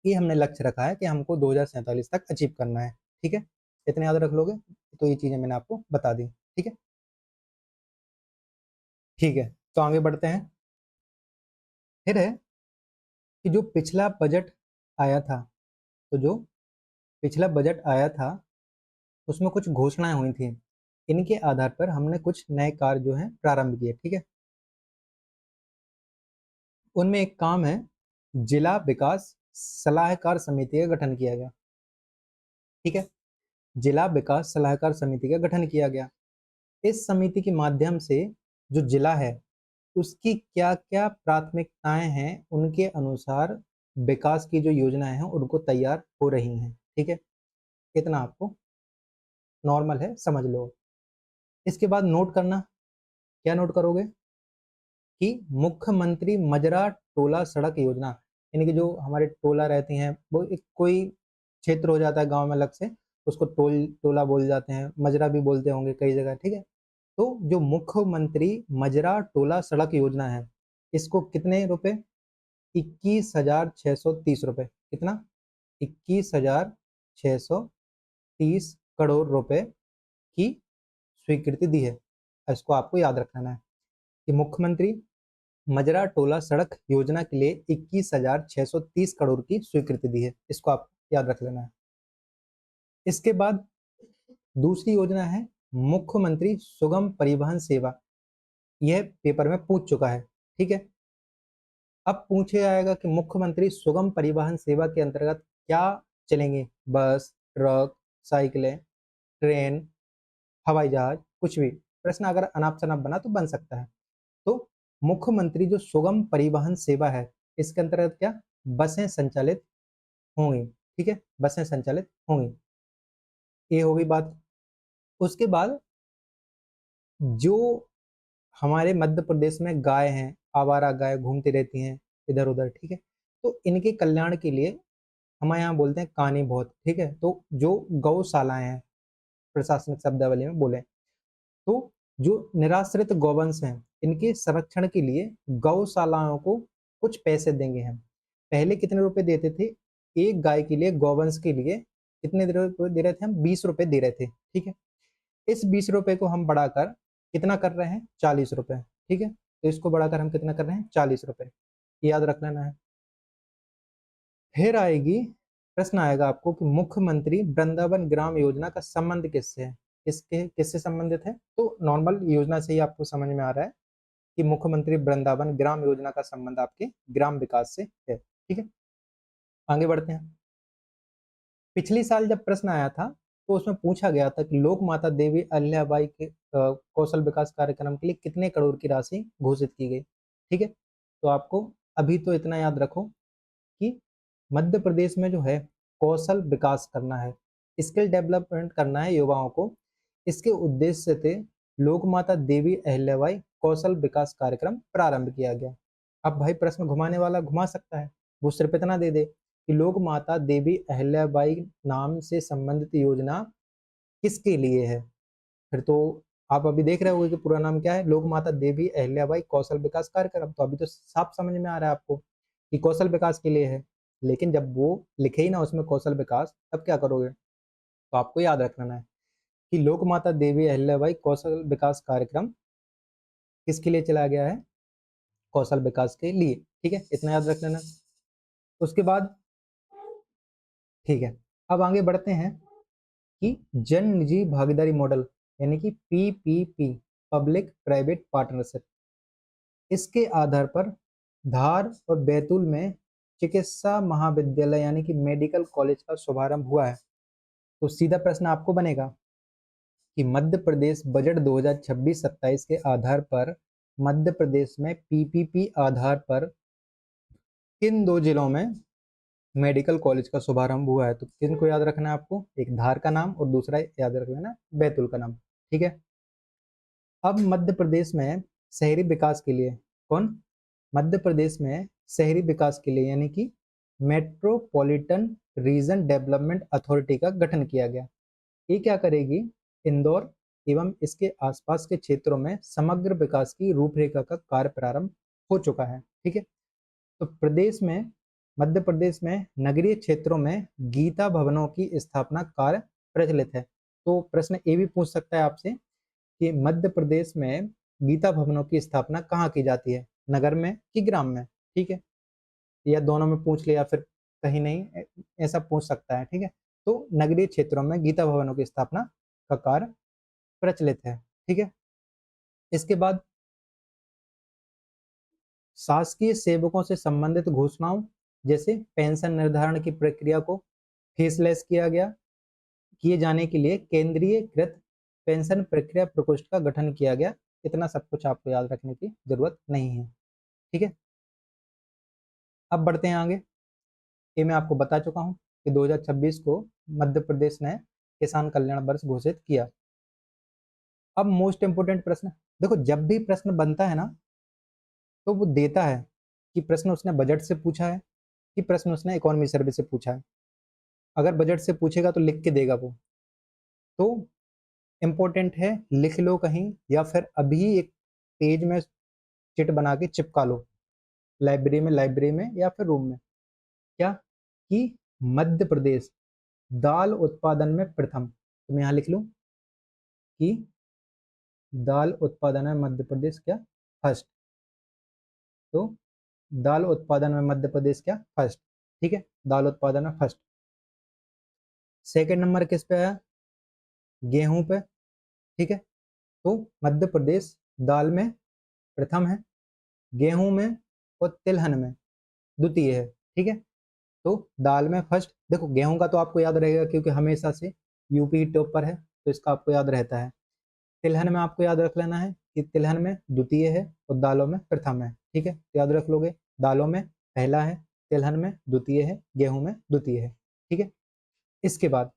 ये हमने लक्ष्य रखा है कि हमको 2047 तक अचीव करना है, ठीक है। इतने याद रख लोगे तो ये चीजें मैंने आपको बता दी, ठीक है। ठीक है, तो आगे बढ़ते हैं। फिर है कि जो पिछला बजट आया था, तो जो पिछला बजट आया था उसमें कुछ घोषणाएं हुई थी, इनके आधार पर हमने कुछ नए कार्य जो है प्रारंभ किए, ठीक है। उनमें एक काम है, जिला विकास सलाहकार समिति का गठन किया गया, ठीक है। जिला विकास सलाहकार समिति का गठन किया गया। इस समिति के माध्यम से जो जिला है उसकी क्या क्या प्राथमिकताएं हैं, उनके अनुसार विकास की जो योजनाएं हैं उनको तैयार हो रही हैं, ठीक है। इतना आपको नॉर्मल है, समझ लो। इसके बाद नोट करना, क्या नोट करोगे कि मुख्यमंत्री मजरा टोला सड़क योजना, यानी कि जो हमारे टोला रहती हैं वो एक कोई क्षेत्र हो जाता है गांव में अलग से, उसको टोला बोल जाते हैं, मजरा भी बोलते होंगे कई जगह, ठीक है। तो जो मुख्यमंत्री मजरा टोला सड़क योजना है इसको कितने रुपए, 21,630 रुपए, कितना, 21,630 करोड़ रुपए की स्वीकृति दी है। इसको आपको याद रखना है कि मुख्यमंत्री मजरा टोला सड़क योजना के लिए 21,630 करोड़ की स्वीकृति दी है, इसको आप याद रख लेना है। इसके बाद दूसरी योजना है मुख्यमंत्री सुगम परिवहन सेवा, यह पेपर में पूछ चुका है, ठीक है। अब पूछे आएगा कि मुख्यमंत्री सुगम परिवहन सेवा के अंतर्गत क्या चलेंगे, बस, ट्रक, साइकिलें, ट्रेन, हवाई जहाज, कुछ भी। प्रश्न अगर अनाप शनाप बना तो बन सकता है। तो मुख्यमंत्री जो सुगम परिवहन सेवा है इसके अंतर्गत क्या, बसें संचालित होंगी, ठीक है, बसें संचालित होंगी। ये हो गई बात। उसके बाद जो हमारे मध्य प्रदेश में गाय हैं, आवारा गाय घूमती रहती हैं इधर उधर, ठीक है, तो इनके कल्याण के लिए हमारे यहाँ बोलते हैं कानी बहुत, ठीक है। तो जो गौशालाएं हैं, प्रशासनिक शब्दावली में बोले तो जो निराश्रित गौवंश हैं इनके संरक्षण के लिए गौशालाओं को कुछ पैसे देंगे हम। पहले कितने रुपए देते थे, एक गाय के लिए, गौवंश के लिए कितने रुपए दे रहे थे हम, 20 रुपए दे रहे थे, ठीक है। इस 20 रुपए को हम बढ़ाकर कितना कर रहे हैं, 40 रुपए, ठीक है। तो इसको बढ़ाकर हम कितना कर रहे हैं, 40 रुपए, याद रख लेना है। फिर आएगी, प्रश्न आएगा आपको कि मुख्यमंत्री वृंदावन ग्राम योजना का संबंध किससे है, किसके किससे संबंधित है। तो नॉर्मल योजना से ही आपको समझ में आ रहा है कि मुख्यमंत्री वृंदावन ग्राम योजना का संबंध आपके ग्राम विकास से है, ठीक है। आगे बढ़ते हैं। पिछली साल जब प्रश्न आया था तो उसमें पूछा गया था कि लोक माता देवी अहिल्याबाई के कौशल विकास कार्यक्रम के लिए कितने करोड़ की राशि घोषित की गई, ठीक है। तो आपको अभी तो इतना याद रखो कि मध्य प्रदेश में जो है कौशल विकास करना है, स्किल डेवलपमेंट करना है युवाओं को, इसके उद्देश्य से लोक माता देवी अहिल्याबाई कौशल विकास कार्यक्रम प्रारंभ किया गया। अब भाई प्रश्न घुमाने वाला घुमा सकता है, वो सिर्फ इतना दे दे कि लोक माता देवी अहिल्याबाई नाम से संबंधित योजना किसके लिए है? फिर तो आप अभी देख रहे होगे कि पूरा नाम क्या है, लोक माता देवी अहिल्याबाई कौशल विकास कार्यक्रम। तो अभी तो साफ समझ में आ रहा है आपको कि कौशल विकास के लिए है। लेकिन जब वो लिखे ही ना उसमें कौशल विकास, तब क्या करोगे? तो आपको याद रख लेना है कि लोक माता देवी अहिल्याबाई कौशल विकास कार्यक्रम किसके लिए चलाया गया है? कौशल विकास के लिए। ठीक है, इतना याद रख लेना। उसके बाद ठीक है, अब आगे बढ़ते हैं कि जन निजी भागीदारी मॉडल यानी कि पीपीपी, पब्लिक प्राइवेट पार्टनरशिप, इसके आधार पर धार और बैतूल में चिकित्सा महाविद्यालय यानी कि मेडिकल कॉलेज का शुभारंभ हुआ है। तो सीधा प्रश्न आपको बनेगा कि मध्य प्रदेश बजट 2026-27 के आधार पर मध्य प्रदेश में पीपीपी आधार पर किन दो जिलों में मेडिकल कॉलेज का शुभारंभ हुआ है? तो किन को याद रखना है आपको? एक धार का नाम और दूसरा याद रख लेना बैतूल का नाम। ठीक है, अब मध्य प्रदेश में शहरी विकास के लिए कौन? मध्य प्रदेश में शहरी विकास के लिए यानी कि मेट्रोपॉलिटन रीजन डेवलपमेंट अथॉरिटी का गठन किया गया। ये क्या करेगी? इंदौर एवं इसके आसपास के क्षेत्रों में समग्र विकास की रूपरेखा का कार्य प्रारंभ हो चुका है। ठीक है, तो प्रदेश में मध्य प्रदेश में नगरीय क्षेत्रों में गीता भवनों की स्थापना कार्य प्रचलित है। तो प्रश्न ये भी पूछ सकता है आपसे कि मध्य प्रदेश में गीता भवनों की स्थापना कहाँ की जाती है, नगर में कि ग्राम में? ठीक है, या दोनों में पूछ ले या फिर कहीं नहीं, ऐसा पूछ सकता है। ठीक है, तो नगरीय क्षेत्रों में गीता भवनों की स्थापना का कार्य प्रचलित है। ठीक है, इसके बाद शासकीय सेवकों से संबंधित घोषणाओं जैसे पेंशन निर्धारण की प्रक्रिया को फेसलेस किया गया, किए जाने के लिए केंद्रीयकृत पेंशन प्रक्रिया प्रकोष्ठ का गठन किया गया। इतना सब कुछ आपको याद रखने की जरूरत नहीं है। ठीक है, अब बढ़ते हैं आगे। ये मैं आपको बता चुका हूँ कि 2026 को मध्य प्रदेश ने किसान कल्याण वर्ष घोषित किया। अब मोस्ट इंपोर्टेंट प्रश्न, देखो जब भी प्रश्न बनता है ना, तो वो देता है कि प्रश्न उसने बजट से पूछा है कि प्रश्न उसने इकोनॉमी सर्वे से पूछा है। अगर बजट से पूछेगा तो लिख के देगा वो, तो इम्पोर्टेंट है, लिख लो कहीं या फिर अभी एक पेज में चिट बना के चिपका लो, लाइब्रेरी में या फिर रूम में। क्या कि मध्य प्रदेश दाल उत्पादन में प्रथम। तो मैं यहाँ लिख लूँ कि दाल उत्पादन में मध्य प्रदेश क्या फर्स्ट। तो दाल उत्पादन में मध्य प्रदेश क्या फर्स्ट। ठीक है, दाल उत्पादन में फर्स्ट। सेकंड नंबर किस पे आया? गेहूं पे। ठीक है, तो मध्य प्रदेश दाल में प्रथम है, गेहूं में और तिलहन में द्वितीय है। ठीक है, तो दाल में फर्स्ट। देखो गेहूं का तो आपको याद रहेगा क्योंकि हमेशा से यूपी टॉप पर है, तो इसका आपको याद रहता है। तिलहन में आपको याद रख लेना है कि तिलहन में द्वितीय है और दालों में प्रथम है। ठीक है, याद रख लोगे, दालों में पहला है, तिलहन में द्वितीय है, गेहूं में द्वितीय है। ठीक है, इसके बाद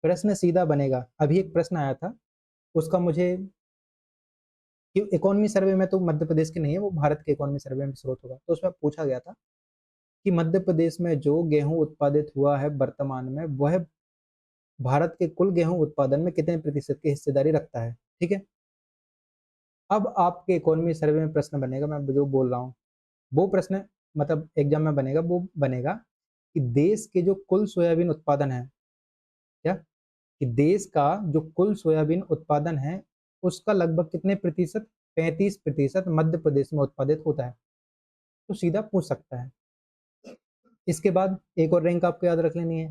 प्रश्न सीधा बनेगा। अभी एक प्रश्न आया था, उसका मुझे कि इकोनॉमी सर्वे में तो मध्य प्रदेश के नहीं है, वो भारत के इकोनॉमी सर्वे में स्रोत होगा। तो उसमें पूछा गया था कि मध्य प्रदेश में जो गेहूं उत्पादित हुआ है वर्तमान में, वह भारत के कुल गेहूं उत्पादन में कितने प्रतिशत की हिस्सेदारी रखता है। ठीक है, अब आपके इकोनॉमी सर्वे में प्रश्न बनेगा, मैं जो बोल रहा हूँ वो प्रश्न मतलब एग्जाम में बनेगा, वो बनेगा कि देश के जो कुल सोयाबीन उत्पादन है, क्या कि देश का जो कुल सोयाबीन उत्पादन है उसका लगभग कितने प्रतिशत? 35% मध्य प्रदेश में उत्पादित होता है। तो सीधा पूछ सकता है। इसके बाद एक और रैंक आपको याद रख लेनी है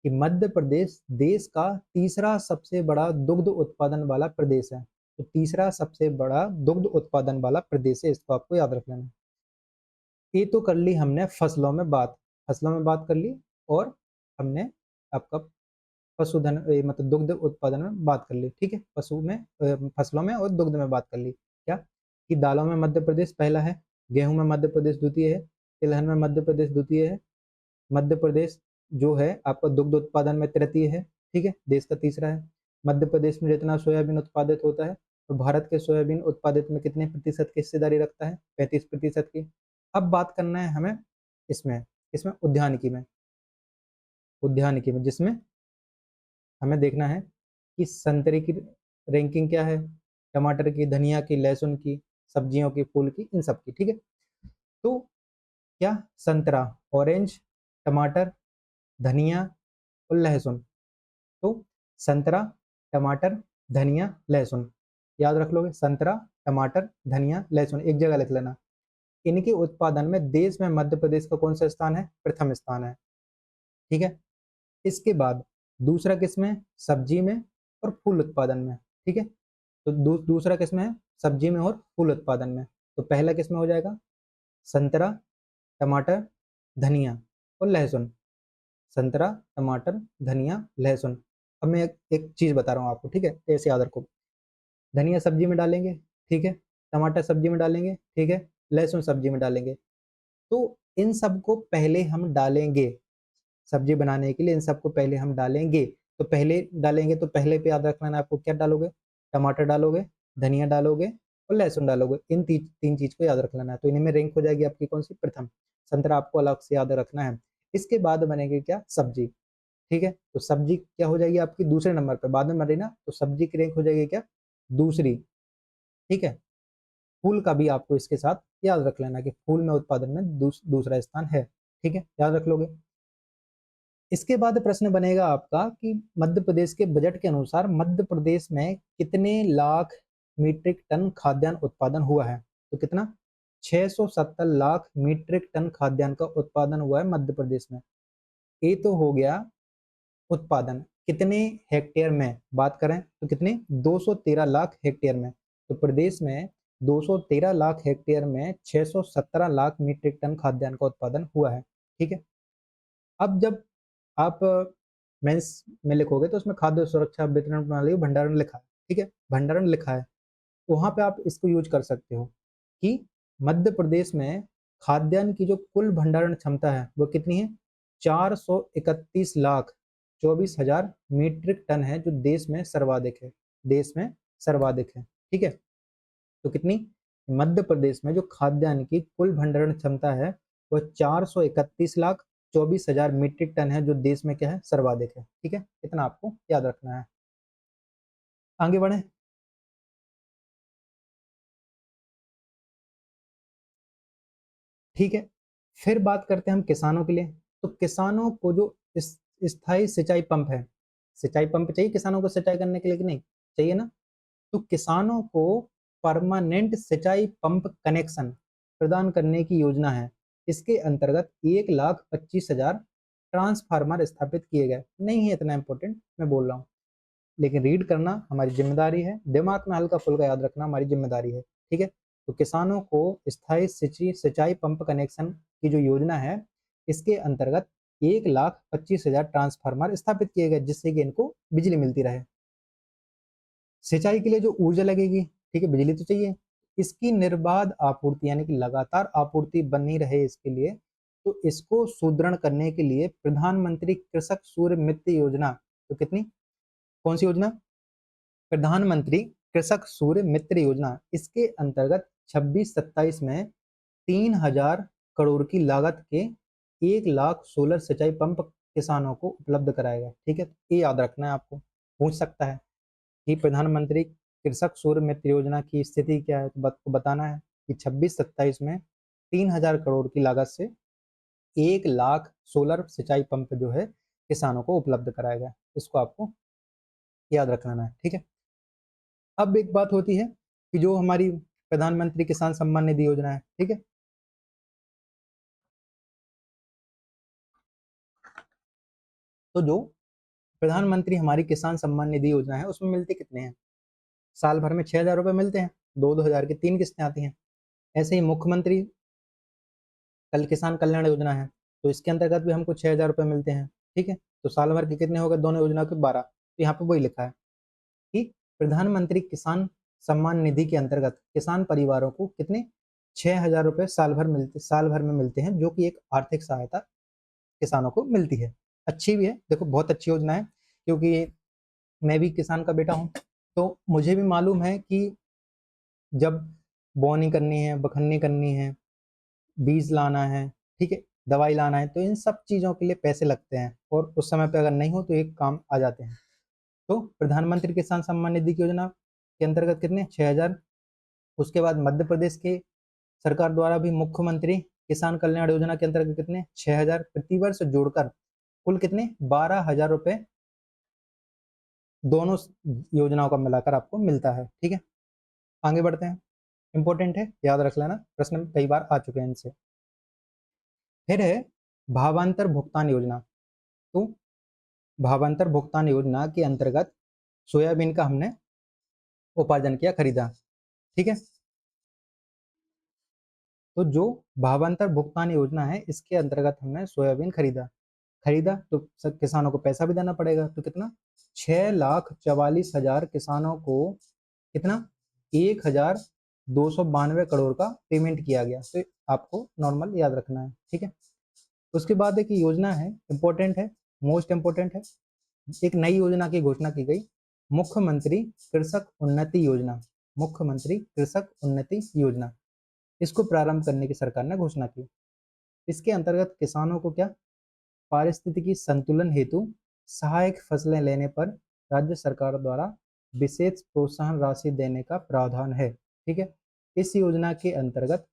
कि मध्य प्रदेश देश का तीसरा सबसे बड़ा दुग्ध उत्पादन वाला प्रदेश है। तो तीसरा सबसे बड़ा दुग्ध उत्पादन वाला प्रदेश है, इसको आपको याद रख लेना है। ये तो कर ली हमने फसलों में बात, फसलों में बात कर ली, और हमने आपका पशुधन मतलब दुग्ध उत्पादन में बात कर ली। ठीक है, पशु में फसलों में और दुग्ध में बात कर ली। क्या कि दालों में मध्य प्रदेश पहला है, गेहूं में मध्य प्रदेश द्वितीय है, तिलहन में मध्य प्रदेश द्वितीय है, मध्य प्रदेश जो है आपका दुग्ध उत्पादन में तृतीय है। ठीक है, देश का तीसरा है। मध्य प्रदेश में जितना सोयाबीन उत्पादित होता है, तो भारत के सोयाबीन उत्पादित में कितने प्रतिशत की हिस्सेदारी रखता है? 35% की। अब बात करना है हमें इसमें इसमें उद्यानिकी में। उद्यानिकी में, जिसमें हमें देखना है कि संतरे की रैंकिंग क्या है, टमाटर की, धनिया की, लहसुन की, सब्जियों की, फूल की, इन सब की। ठीक है, तो क्या, संतरा, ऑरेंज, टमाटर, धनिया और लहसुन। तो संतरा, टमाटर, धनिया, लहसुन, याद रख लोगे, संतरा, टमाटर, धनिया, लहसुन, एक जगह लिख लेना। इनके उत्पादन में देश में मध्य प्रदेश का कौन सा स्थान है, प्रथम स्थान है। ठीक है, इसके बाद दूसरा किसमें, सब्जी में और फूल उत्पादन में। ठीक है, तो दूसरा किसमें है, सब्जी में और फूल उत्पादन में। तो पहला किसमें हो जाएगा, संतरा, टमाटर, धनिया और लहसुन। संतरा, टमाटर, धनिया, लहसुन। अब मैं एक चीज़ बता रहा हूँ आपको, ठीक है, ऐसे याद रखो। धनिया सब्जी में डालेंगे, ठीक है, टमाटर सब्जी में डालेंगे, ठीक है, लहसुन सब्जी में डालेंगे। तो इन सबको पहले हम डालेंगे, सब्जी बनाने के लिए इन सबको पहले हम डालेंगे। तो पहले डालेंगे तो पहले पे याद रखना है आपको, क्या डालोगे, टमाटर डालोगे, धनिया डालोगे और लहसुन डालोगे। इन तीन चीज को याद रख लेना है। तो इन्हीं में रैंक हो जाएगी आपकी कौन सी, प्रथम। संतरा आपको अलग से याद रखना है। इसके बाद बनेगी क्या, सब्जी। ठीक है, तो सब्जी क्या हो जाएगी आपकी दूसरे नंबर पे, बाद में मरी ना, तो सब्जी की रैंक हो जाएगी क्या, दूसरी। ठीक है, फूल का भी आपको इसके साथ याद रख लेना कि फूल में उत्पादन में दूसरा स्थान है। ठीक है, याद रख लोगे। इसके बाद प्रश्न बनेगा आपका कि मध्य प्रदेश के बजट के अनुसार मध्य प्रदेश में कितने लाख मीट्रिक टन खाद्यान्न उत्पादन हुआ है। तो कितना, 670 लाख मीट्रिक टन खाद्यान्न का उत्पादन हुआ है मध्य प्रदेश में। ये तो हो गया उत्पादन। कितने हेक्टेयर में बात करें तो कितने, 213 लाख हेक्टेयर में। तो प्रदेश में 213 लाख हेक्टेयर में 617 लाख मीट्रिक टन खाद्यान्न का उत्पादन हुआ है। ठीक है, अब जब आप मेंस में लिखोगे तो उसमें खाद्य सुरक्षा वितरण प्रणाली भंडारण लिखा है। ठीक है, भंडारण लिखा है, तो वहां पे आप इसको यूज कर सकते हो कि मध्य प्रदेश में खाद्यान्न की जो कुल भंडारण क्षमता है वो कितनी है, 431 लाख 24,000 मीट्रिक टन है, जो देश में सर्वाधिक है, देश में सर्वाधिक है। ठीक है, तो कितनी, मध्य प्रदेश में जो खाद्यान्न की कुल भंडारण क्षमता है वह 431 लाख 24,000 मीट्रिक टन है, जो देश में क्या है, सर्वाधिक है। ठीक है, इतना आपको याद रखना है। आगे बढ़े। ठीक है, फिर बात करते हैं हम किसानों के लिए। तो किसानों को जो स्थायी सिंचाई पंप है, सिंचाई पंप चाहिए किसानों को सिंचाई करने के लिए कि नहीं चाहिए ना, तो किसानों को परमानेंट सिंचाई पंप कनेक्शन प्रदान करने की योजना है। इसके अंतर्गत 1,25,000 ट्रांसफार्मर स्थापित किए गए। नहीं है इतना इंपॉर्टेंट, मैं बोल रहा हूँ, लेकिन रीड करना हमारी जिम्मेदारी है, दिमाग में हल्का फुल्का याद रखना हमारी जिम्मेदारी है। ठीक है, तो किसानों को स्थायी सिंचाई पंप कनेक्शन की जो योजना है, इसके अंतर्गत 1,25,000 ट्रांसफार्मर स्थापित किए गए, जिससे कि इनको बिजली मिलती रहे। सिंचाई के लिए जो ऊर्जा लगेगी, ठीक है, बिजली तो चाहिए, इसकी निर्बाध आपूर्ति यानी कि लगातार आपूर्ति बनी रहे इसके लिए, तो इसको सुदृढ़ करने के लिए प्रधानमंत्री कृषक सूर्य मित्र योजना, तो कितनी, कौन सी योजना, प्रधानमंत्री कृषक सूर्य मित्र योजना, इसके अंतर्गत 26-27 में 3,000 करोड़ की लागत के 1 लाख सोलर सिंचाई पंप किसानों को उपलब्ध कराएगा। ठीक है, ये याद रखना है आपको, पूछ सकता है कि प्रधानमंत्री कृषक सूर्य मित्र योजना की स्थिति क्या है, तो को बताना है कि 26-27 में 3,000 करोड़ की लागत से 1 लाख सोलर सिंचाई पंप जो है किसानों को उपलब्ध कराएगा। इसको आपको याद रखना है। ठीक है, अब एक बात होती है कि जो हमारी प्रधानमंत्री किसान सम्मान निधि योजना है, ठीक है, तो जो प्रधानमंत्री हमारी किसान सम्मान निधि योजना है उसमें मिलते कितने हैं, साल भर में 6,000 रुपये मिलते हैं, 2-2 हज़ार की 3 किस्तें आती हैं। ऐसे ही मुख्यमंत्री कल किसान कल्याण योजना है, तो इसके अंतर्गत भी हमको 6,000 रुपये मिलते हैं। ठीक है, तो साल भर के कितने हो गए दोनों योजना के, 12। तो यहाँ पे वही लिखा है कि प्रधानमंत्री किसान सम्मान निधि के अंतर्गत किसान परिवारों को कितने, 6,000 रुपये साल भर में मिलते हैं, जो कि एक आर्थिक सहायता किसानों को मिलती है। अच्छी भी है, देखो बहुत अच्छी योजना है, क्योंकि मैं भी किसान का बेटा हूँ, तो मुझे भी मालूम है कि जब बोनी करनी है, बखन्नी करनी है, बीज लाना है, ठीक है, दवाई लाना है, तो इन सब चीज़ों के लिए पैसे लगते हैं और उस समय पे अगर नहीं हो तो एक काम आ जाते हैं। तो प्रधानमंत्री किसान सम्मान निधि की योजना के अंतर्गत कितने 6,000। उसके बाद मध्य प्रदेश के सरकार द्वारा भी मुख्यमंत्री किसान कल्याण योजना के अंतर्गत कितने 6,000 प्रतिवर्ष जोड़कर कुल कितने 12,000 रुपए दोनों योजनाओं का मिलाकर आपको मिलता है। ठीक है, आगे बढ़ते हैं। इंपॉर्टेंट है, याद रख लेना, प्रश्न कई बार आ चुके हैं इनसे। फिर है भावांतर भुगतान योजना। तो भावांतर भुगतान योजना के अंतर्गत सोयाबीन का हमने उपार्जन किया, खरीदा। ठीक है, तो जो भावांतर भुगतान योजना है इसके अंतर्गत हमने सोयाबीन खरीदा। खरीदा तो सब किसानों को पैसा भी देना पड़ेगा, तो कितना 6,44,000 किसानों को कितना 1,292 करोड़ का पेमेंट किया गया। तो आपको नॉर्मल याद रखना है। ठीक है, उसके बाद एक योजना है, इंपॉर्टेंट है, मोस्ट इंपॉर्टेंट है। एक नई योजना की घोषणा की गई, मुख्यमंत्री कृषक उन्नति योजना। मुख्यमंत्री कृषक उन्नति योजना, इसको प्रारंभ करने की सरकार ने घोषणा की। इसके अंतर्गत किसानों को क्या पारिस्थितिकी संतुलन हेतु सहायक फसलें लेने पर राज्य सरकार द्वारा विशेष प्रोत्साहन राशि देने का प्रावधान है। ठीक है, इस योजना के अंतर्गत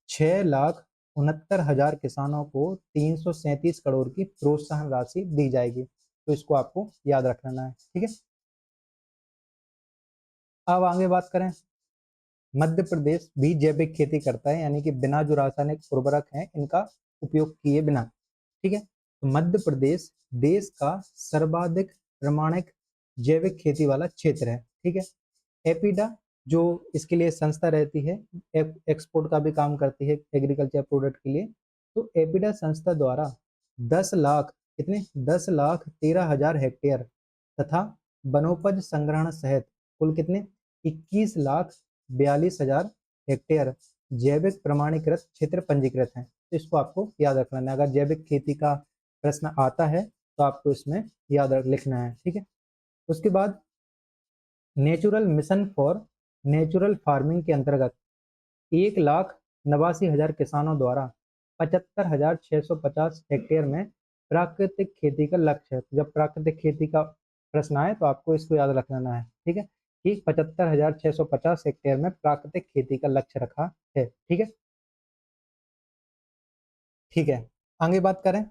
6,69,000 किसानों को 337 करोड़ की प्रोत्साहन राशि दी जाएगी। तो इसको आपको याद रख लेना है। ठीक है, अब आगे बात करें, मध्य प्रदेश भी जैविक खेती करता है, यानी कि बिना जो रासायनिक उर्वरक हैं इनका उपयोग किए बिना। ठीक है, तो मध्य प्रदेश देश का सर्वाधिक प्रमाणिक जैविक खेती वाला क्षेत्र है। ठीक है, एपीडा जो इसके लिए संस्था रहती है, एक्सपोर्ट का भी काम करती है एग्रीकल्चर प्रोडक्ट के लिए। तो एपीडा संस्था द्वारा 10 लाख कितने 10,13,000 हेक्टेयर तथा वनोपज संग्रहण सहित कुल कितने 21,42,000 हेक्टेयर जैविक प्रमाणीकृत क्षेत्र पंजीकृत हैं। तो इसको आपको याद रखना है, अगर जैविक खेती का प्रश्न आता है तो आपको इसमें याद लिखना है। ठीक है, उसके बाद natural mission for natural farming के अंतर्गत 1,89,000 किसानों द्वारा 75,650 हेक्टेयर में प्राकृतिक खेती का लक्ष्य है। तो जब प्राकृतिक खेती का प्रश्न आए तो आपको इसको याद रख लेना है। ठीक है, कि 75,650 हेक्टेयर में प्राकृतिक खेती का लक्ष्य रखा है। ठीक है, ठीक है, आगे बात करें,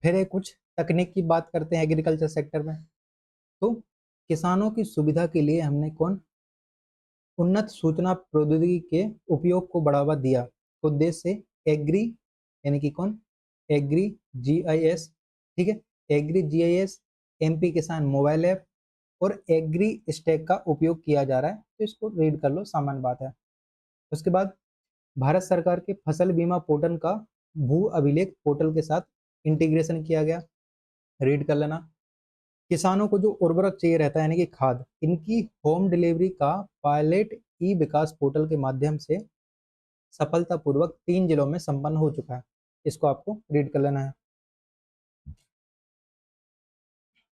फिर एक कुछ तकनीक की बात करते हैं एग्रीकल्चर सेक्टर में। तो किसानों की सुविधा के लिए हमने कौन उन्नत सूचना प्रौद्योगिकी के उपयोग को बढ़ावा दिया। उद्देश्य से एग्री यानी कि कौन एग्री जीआईएस। ठीक है, agri GIS, MP Kisan mobile app और एग्री स्टैक का उपयोग किया जा रहा है। तो इसको रीड कर लो, सामान्य बात है। उसके बाद भारत सरकार के फसल बीमा पोर्टल का भू अभिलेख पोर्टल के साथ इंटीग्रेशन किया गया, रीड कर लेना। किसानों को जो उर्वरक चाहिए रहता है यानी कि खाद, इनकी होम डिलीवरी का पायलट ई विकास पोर्टल के माध्यम से सफलतापूर्वक 3 जिलों में संपन्न हो चुका है। इसको आपको रीड कर लेना है।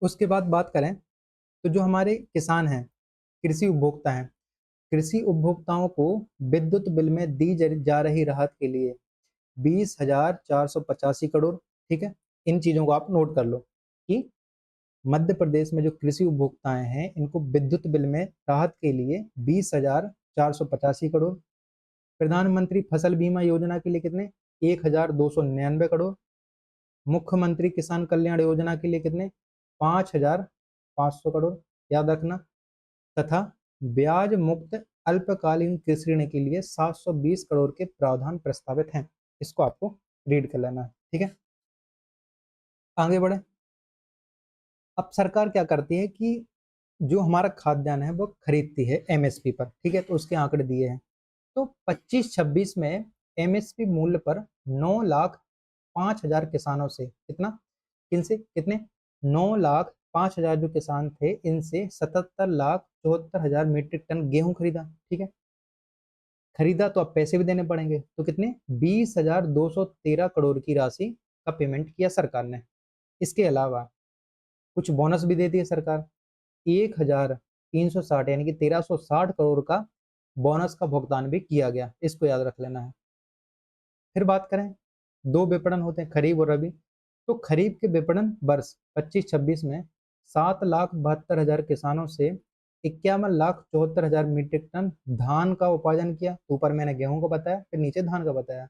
उसके बाद बात करें तो जो हमारे किसान हैं, कृषि उपभोक्ता हैं, कृषि उपभोक्ताओं को विद्युत बिल में दी जा रही राहत के लिए 20,485 करोड़। ठीक है, इन चीज़ों को आप नोट कर लो कि मध्य प्रदेश में जो कृषि उपभोक्ताएं हैं इनको विद्युत बिल में राहत के लिए 20,485 करोड़। प्रधानमंत्री फसल बीमा योजना के लिए कितने 1,299 करोड़। मुख्यमंत्री किसान कल्याण योजना के लिए कितने 5,500 करोड़, याद रखना। तथा ब्याज मुक्त अल्पकालीन कृषि ऋण के लिए 720 करोड़ के प्रावधान प्रस्तावित हैं। इसको आपको रीड कर लेना है। ठीक है, आगे बढ़े। अब सरकार क्या करती है कि जो हमारा खाद्यान्न है वो खरीदती है एमएसपी पर। ठीक है, तो उसके आंकड़े दिए हैं। तो 25-26 में एमएसपी मूल्य पर 9,05,000 किसानों से कितना किनसे कितने 9,05,000 जो किसान थे इनसे 77,74,000 मीट्रिक टन गेहूं खरीदा। ठीक है, खरीदा तो अब पैसे भी देने पड़ेंगे, तो कितने 20,213 करोड़ की राशि का पेमेंट किया सरकार ने। इसके अलावा कुछ बोनस भी देती है सरकार, 1,360 यानी कि 1,360 करोड़ का बोनस का भुगतान भी किया गया। इसको याद रख लेना है। फिर बात करें दो विपणन होते हैं, खरीफ और रबी। तो खरीफ के विपणन वर्ष 25-26 में 7,72,000 किसानों से 51,74,000 मीट्रिक टन धान का उपार्जन किया। तो ऊपर मैंने गेहूं का बताया, फिर नीचे धान का बताया।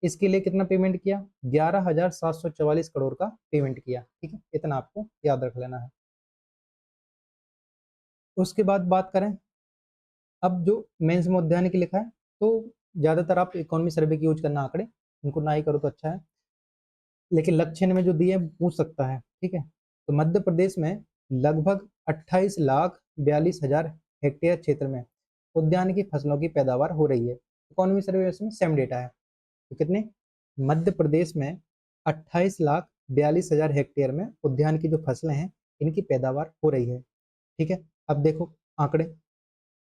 इसके लिए कितना पेमेंट किया? 11,744 करोड़ का पेमेंट किया। ठीक है, इतना आपको याद रख लेना है। उसके बाद बात करें, अब जो मेंस में उद्यानिकी की लिखा है, तो ज्यादातर आप इकोनॉमी सर्वे की यूज करना आंकड़े, उनको ना ही करो तो अच्छा है, लेकिन लक्षण में जो दिए हैं पूछ सकता है। ठीक है, तो मध्य प्रदेश में लगभग 28,42,000 हेक्टेयर क्षेत्र में उद्यान की फसलों की पैदावार हो रही है। इकोनॉमी सर्वे में सेम डेटा है। तो कितने? मध्य प्रदेश में 28,42,000 हेक्टेयर में उद्यान की जो फसलें हैं इनकी पैदावार हो रही है। ठीक है, अब देखो आंकड़े।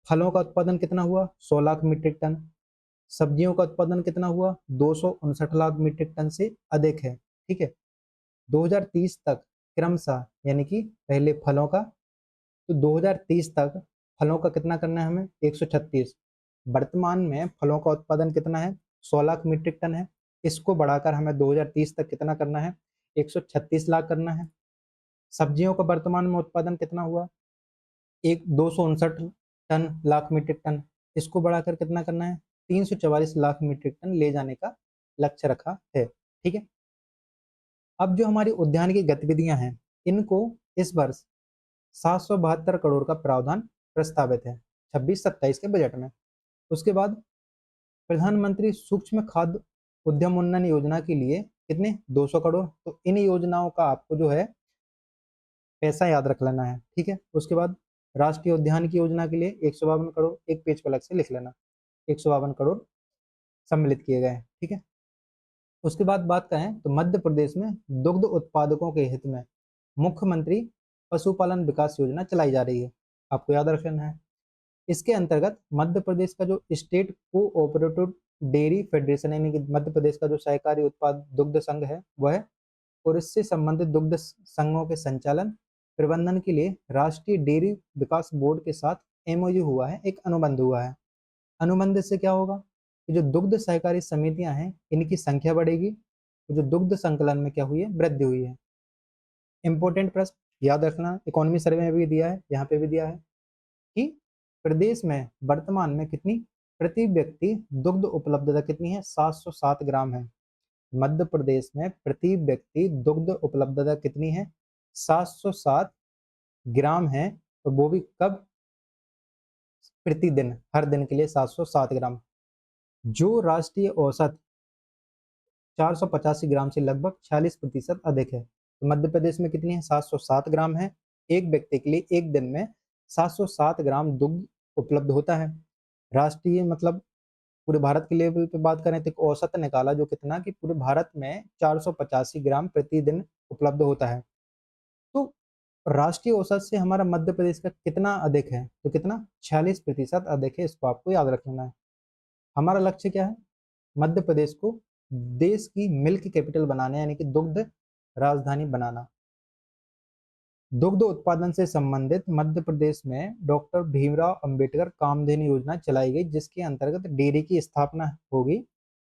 फलों का उत्पादन कितना हुआ? 100 लाख मीट्रिक टन। सब्जियों का उत्पादन कितना हुआ? 259 लाख मीट्रिक टन से अधिक है। ठीक है, 2030 तक क्रमशः, यानी कि पहले फलों का, तो 2030 तक फलों का कितना करना है हमें? 136। वर्तमान में फलों का उत्पादन कितना है? 100 लाख मीट्रिक टन है। इसको बढ़ाकर हमें 2030 तक कितना करना है? 136 लाख करना है। सब्जियों का वर्तमान में उत्पादन कितना हुआ? 259 लाख मीट्रिक टन। इसको बढ़ाकर कितना करना है? 344 लाख मीट्रिक टन ले जाने का लक्ष्य रखा है। ठीक है, अब जो हमारी उद्यान की गतिविधियां हैं इनको इस वर्ष 772 करोड़ का प्रावधान प्रस्तावित है 26-27 के बजट में। उसके बाद प्रधानमंत्री सूक्ष्म खाद्य उद्यम उन्नयन योजना के लिए कितने? 200 करोड़। तो इन योजनाओं का आपको जो है पैसा याद रख लेना है। ठीक है, उसके बाद राष्ट्रीय उद्यान की योजना के लिए 152 करोड़, एक पेज पर अलग से लिख लेना, 152 करोड़ सम्मिलित किए गए हैं। ठीक है, उसके बाद बात करें तो मध्य प्रदेश में दुग्ध उत्पादकों के हित में मुख्यमंत्री पशुपालन विकास योजना चलाई जा रही है, आपको याद रख लेना है। इसके अंतर्गत मध्य प्रदेश का जो स्टेट कोऑपरेटिव डेयरी फेडरेशन यानी कि मध्य प्रदेश का जो सहकारी उत्पाद दुग्ध संघ है वह है, और इससे संबंधित दुग्ध संघों के संचालन प्रबंधन के लिए राष्ट्रीय डेयरी विकास बोर्ड के साथ एमओयू हुआ है, एक अनुबंध हुआ है। अनुबंध से क्या होगा कि जो दुग्ध सहकारी समितियां हैं इनकी संख्या बढ़ेगी, तो जो दुग्ध संकलन में क्या हुई है? वृद्धि हुई है। इंपॉर्टेंट प्रश्न याद रखना, इकोनॉमी सर्वे में भी दिया है, यहाँ पे भी दिया है कि प्रदेश में वर्तमान में कितनी प्रति व्यक्ति दुग्ध उपलब्धता कितनी है? 707 ग्राम है। मध्य प्रदेश में प्रति व्यक्ति दुग्ध उपलब्धता कितनी है? 707 ग्राम है। और वो भी कब? प्रतिदिन, हर दिन के लिए 707 ग्राम, जो राष्ट्रीय औसत 485 ग्राम से लगभग 46% अधिक है। तो मध्य प्रदेश में कितनी है? 707 ग्राम है। एक व्यक्ति के लिए एक दिन में 707 ग्राम दुग्ध उपलब्ध होता है। राष्ट्रीय मतलब पूरे भारत के लेवल पे बात करें तो एक औसत निकाला जो कितना कि पूरे भारत में 485 ग्राम प्रतिदिन उपलब्ध होता है। तो राष्ट्रीय औसत से हमारा मध्य प्रदेश का कितना अधिक है? तो कितना? 46% अधिक है। इसको आपको याद रखना है। हमारा लक्ष्य क्या है? मध्य प्रदेश को देश की मिल्क कैपिटल बनाना, यानी कि दुग्ध राजधानी बनाना। दुग्ध उत्पादन से संबंधित मध्य प्रदेश में डॉक्टर भीमराव अंबेडकर कामधेनु योजना चलाई गई, जिसके अंतर्गत डेयरी की स्थापना होगी।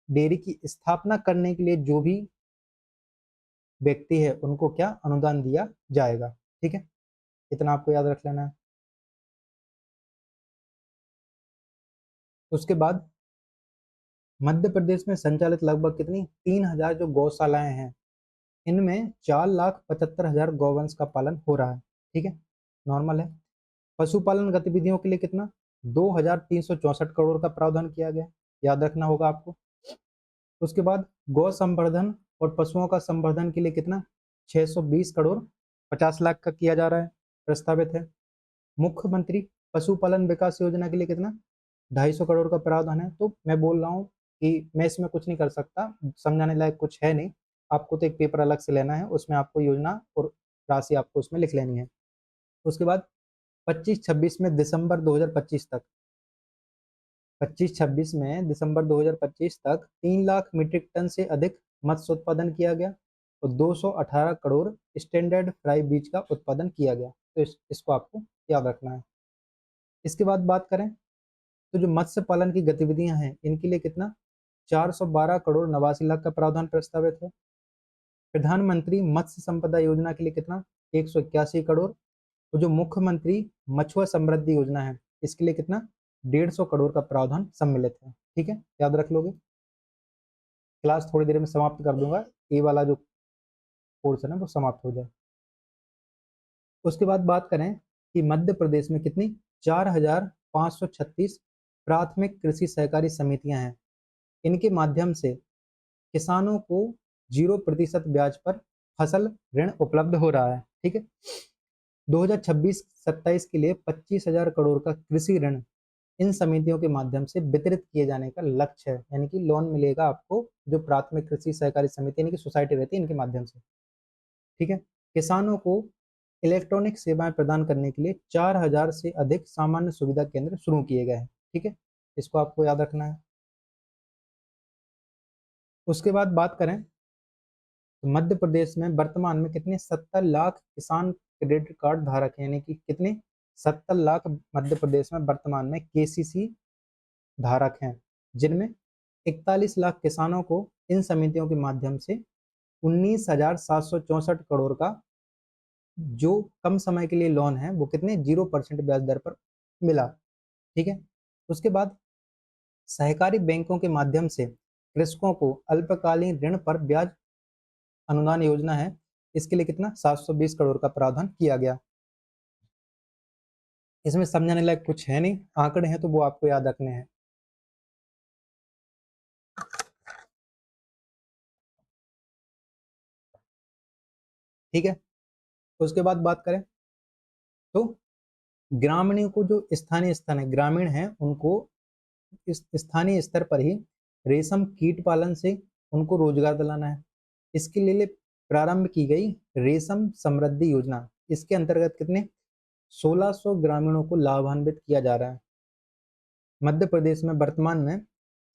डेयरी की स्थापना करने के लिए जो भी व्यक्ति है उनको क्या अनुदान दिया जाएगा। ठीक है, इतना आपको याद रख लेना है। उसके बाद मध्य प्रदेश में संचालित लगभग कितनी 3,000 जो गौशालाएं हैं इनमें 4,75,000 गौवंश का पालन हो रहा है। ठीक है, नॉर्मल है। पशुपालन गतिविधियों के लिए कितना? 2,364 करोड़ का प्रावधान किया गया, याद रखना होगा आपको। उसके बाद गौ संवर्धन और पशुओं का संवर्धन के लिए कितना? 620 करोड़ 50 लाख का किया जा रहा है, प्रस्तावित है। मुख्यमंत्री पशुपालन विकास योजना के लिए कितना? 250 करोड़ का प्रावधान है। तो मैं बोल रहा हूँ कि मैं इसमें कुछ नहीं कर सकता, समझाने लायक कुछ है नहीं। आपको तो एक पेपर अलग से लेना है, उसमें आपको योजना और राशि आपको उसमें लिख लेनी है। उसके बाद 25-26 में दिसंबर 2025 तक 25-26 में दिसंबर 2025 तक 3 लाख मीट्रिक टन से अधिक मत्स्य उत्पादन किया गया और 218 करोड़ स्टैंडर्ड फ्राई बीज का उत्पादन किया गया। तो इसको आपको याद रखना है। इसके बाद बात करें तो जो मत्स्य पालन की गतिविधियां हैं इनके लिए कितना? 412 करोड़ 89 लाख का प्रावधान प्रस्तावित है। प्रधानमंत्री मत्स्य संपदा योजना के लिए कितना, 181 करोड़। तो जो मुख्यमंत्री मछुआ समृद्धि योजना है इसके लिए कितना, 150 करोड़ का प्रावधान सम्मिलित है। ठीक है, याद रख लोगे। क्लास थोड़ी देर में समाप्त कर दूंगा, ये वाला जो पोर्शन है वो समाप्त हो जाए। उसके बाद बात करें कि मध्य प्रदेश में कितनी, 4536 प्राथमिक कृषि सहकारी समितियां हैं। इनके माध्यम से किसानों को 0% ब्याज पर फसल ऋण उपलब्ध हो रहा है। ठीक है, 2026-27 के लिए 25,000 करोड़ का कृषि ऋण इन समितियों के माध्यम से वितरित किए जाने का लक्ष्य है। यानी कि लोन मिलेगा आपको जो प्राथमिक कृषि सहकारी समिति यानी कि सोसाइटी रहती है इनके माध्यम से। ठीक है, किसानों को इलेक्ट्रॉनिक सेवाएं प्रदान करने के लिए 4,000 से अधिक सामान्य सुविधा केंद्र शुरू किए गए हैं। ठीक है, इसको आपको याद रखना है। उसके बाद बात करें तो मध्य प्रदेश में वर्तमान में कितने, 70 लाख किसान क्रेडिट कार्ड धारक हैं। यानी कि कितने, 70 लाख मध्य प्रदेश में वर्तमान में केसीसी धारक हैं, जिनमें 41 लाख किसानों को इन समितियों के माध्यम से 19,764 करोड़ का जो कम समय के लिए लोन है वो कितने, 0% ब्याज दर पर मिला। ठीक है, उसके बाद सहकारी बैंकों के माध्यम से कृषकों को अल्पकालीन ऋण पर ब्याज अनुदान योजना है, इसके लिए कितना, 720 करोड़ का प्रावधान किया गया। इसमें समझने लायक कुछ है नहीं, आंकड़े हैं तो वो आपको याद रखने हैं। ठीक है, उसके बाद बात करें तो ग्रामीणों को जो स्थानीय स्तर है, ग्रामीण हैं उनको इस स्थानीय स्तर पर ही रेशम कीट पालन से उनको रोजगार दिलाना है। इसके लिए प्रारंभ की गई रेशम समृद्धि योजना, इसके अंतर्गत कितने, 1600 ग्रामीणों को लाभान्वित किया जा रहा है। मध्य प्रदेश में वर्तमान में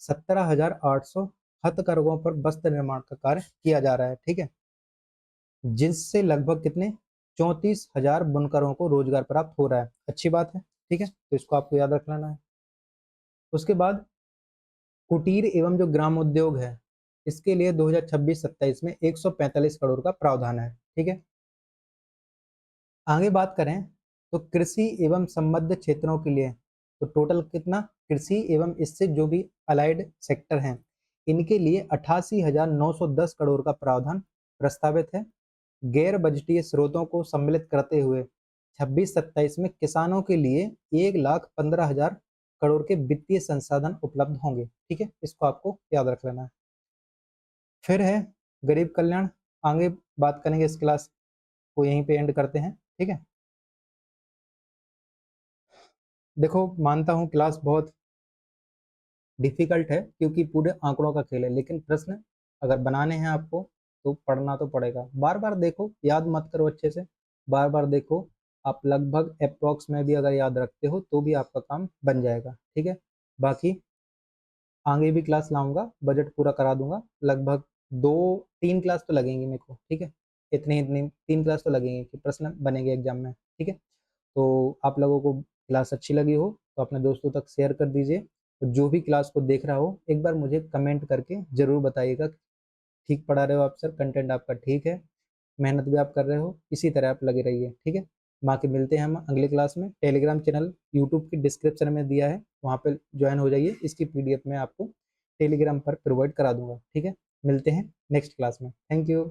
17,800 हथकरघों पर वस्त्र निर्माण का कार्य किया जा रहा है। ठीक है, जिससे लगभग कितने, 34,000 बुनकरों को रोजगार प्राप्त हो रहा है। अच्छी बात है। ठीक है, तो इसको आपको याद रख लेना है। उसके बाद कुटीर एवं जो ग्राम उद्योग है इसके लिए 2026-27 में 145 करोड़ का प्रावधान है। ठीक है, आगे बात करें तो कृषि एवं संबद्ध क्षेत्रों के लिए तो टोटल कितना, कृषि एवं इससे जो भी अलाइड सेक्टर हैं इनके लिए 88,910 करोड़ का प्रावधान प्रस्तावित है। गैर बजटीय स्रोतों को सम्मिलित करते हुए 26-27 में किसानों के लिए 1,15,000 करोड़ के वित्तीय संसाधन उपलब्ध होंगे। ठीक है, इसको आपको याद रख लेना है। फिर है गरीब कल्याण, आगे बात करेंगे। इस क्लास को यहीं पे एंड करते हैं। ठीक है, देखो मानता हूँ क्लास बहुत डिफिकल्ट है क्योंकि पूरे आंकड़ों का खेल है, लेकिन प्रश्न अगर बनाने हैं आपको तो पढ़ना तो पड़ेगा। बार बार देखो, याद मत करो अच्छे से, बार बार देखो। आप लगभग अप्रोक्स में भी अगर याद रखते हो तो भी आपका काम बन जाएगा। ठीक है, बाकी आगे भी क्लास लाऊंगा, बजट पूरा करा दूंगा। लगभग 2-3 क्लास तो लगेंगी मेरे को। ठीक है, इतनी 3 क्लास तो लगेंगे कि प्रश्न बनेंगे एग्जाम में। ठीक है, तो आप लोगों को क्लास अच्छी लगी हो तो अपने दोस्तों तक शेयर कर दीजिए। तो जो भी क्लास को देख रहा हो एक बार मुझे कमेंट करके ज़रूर बताइएगा, ठीक पढ़ा रहे हो आप सर, कंटेंट आपका ठीक है, मेहनत भी आप कर रहे हो, इसी तरह आप लगे रहिए। ठीक है, बाकी मिलते हैं हम अगले क्लास में। टेलीग्राम चैनल यूट्यूब की डिस्क्रिप्शन में दिया है, वहाँ पे ज्वाइन हो जाइए। इसकी पीडीएफ मैं आपको टेलीग्राम पर प्रोवाइड करा दूंगा। ठीक है, मिलते हैं नेक्स्ट क्लास में। Thank you.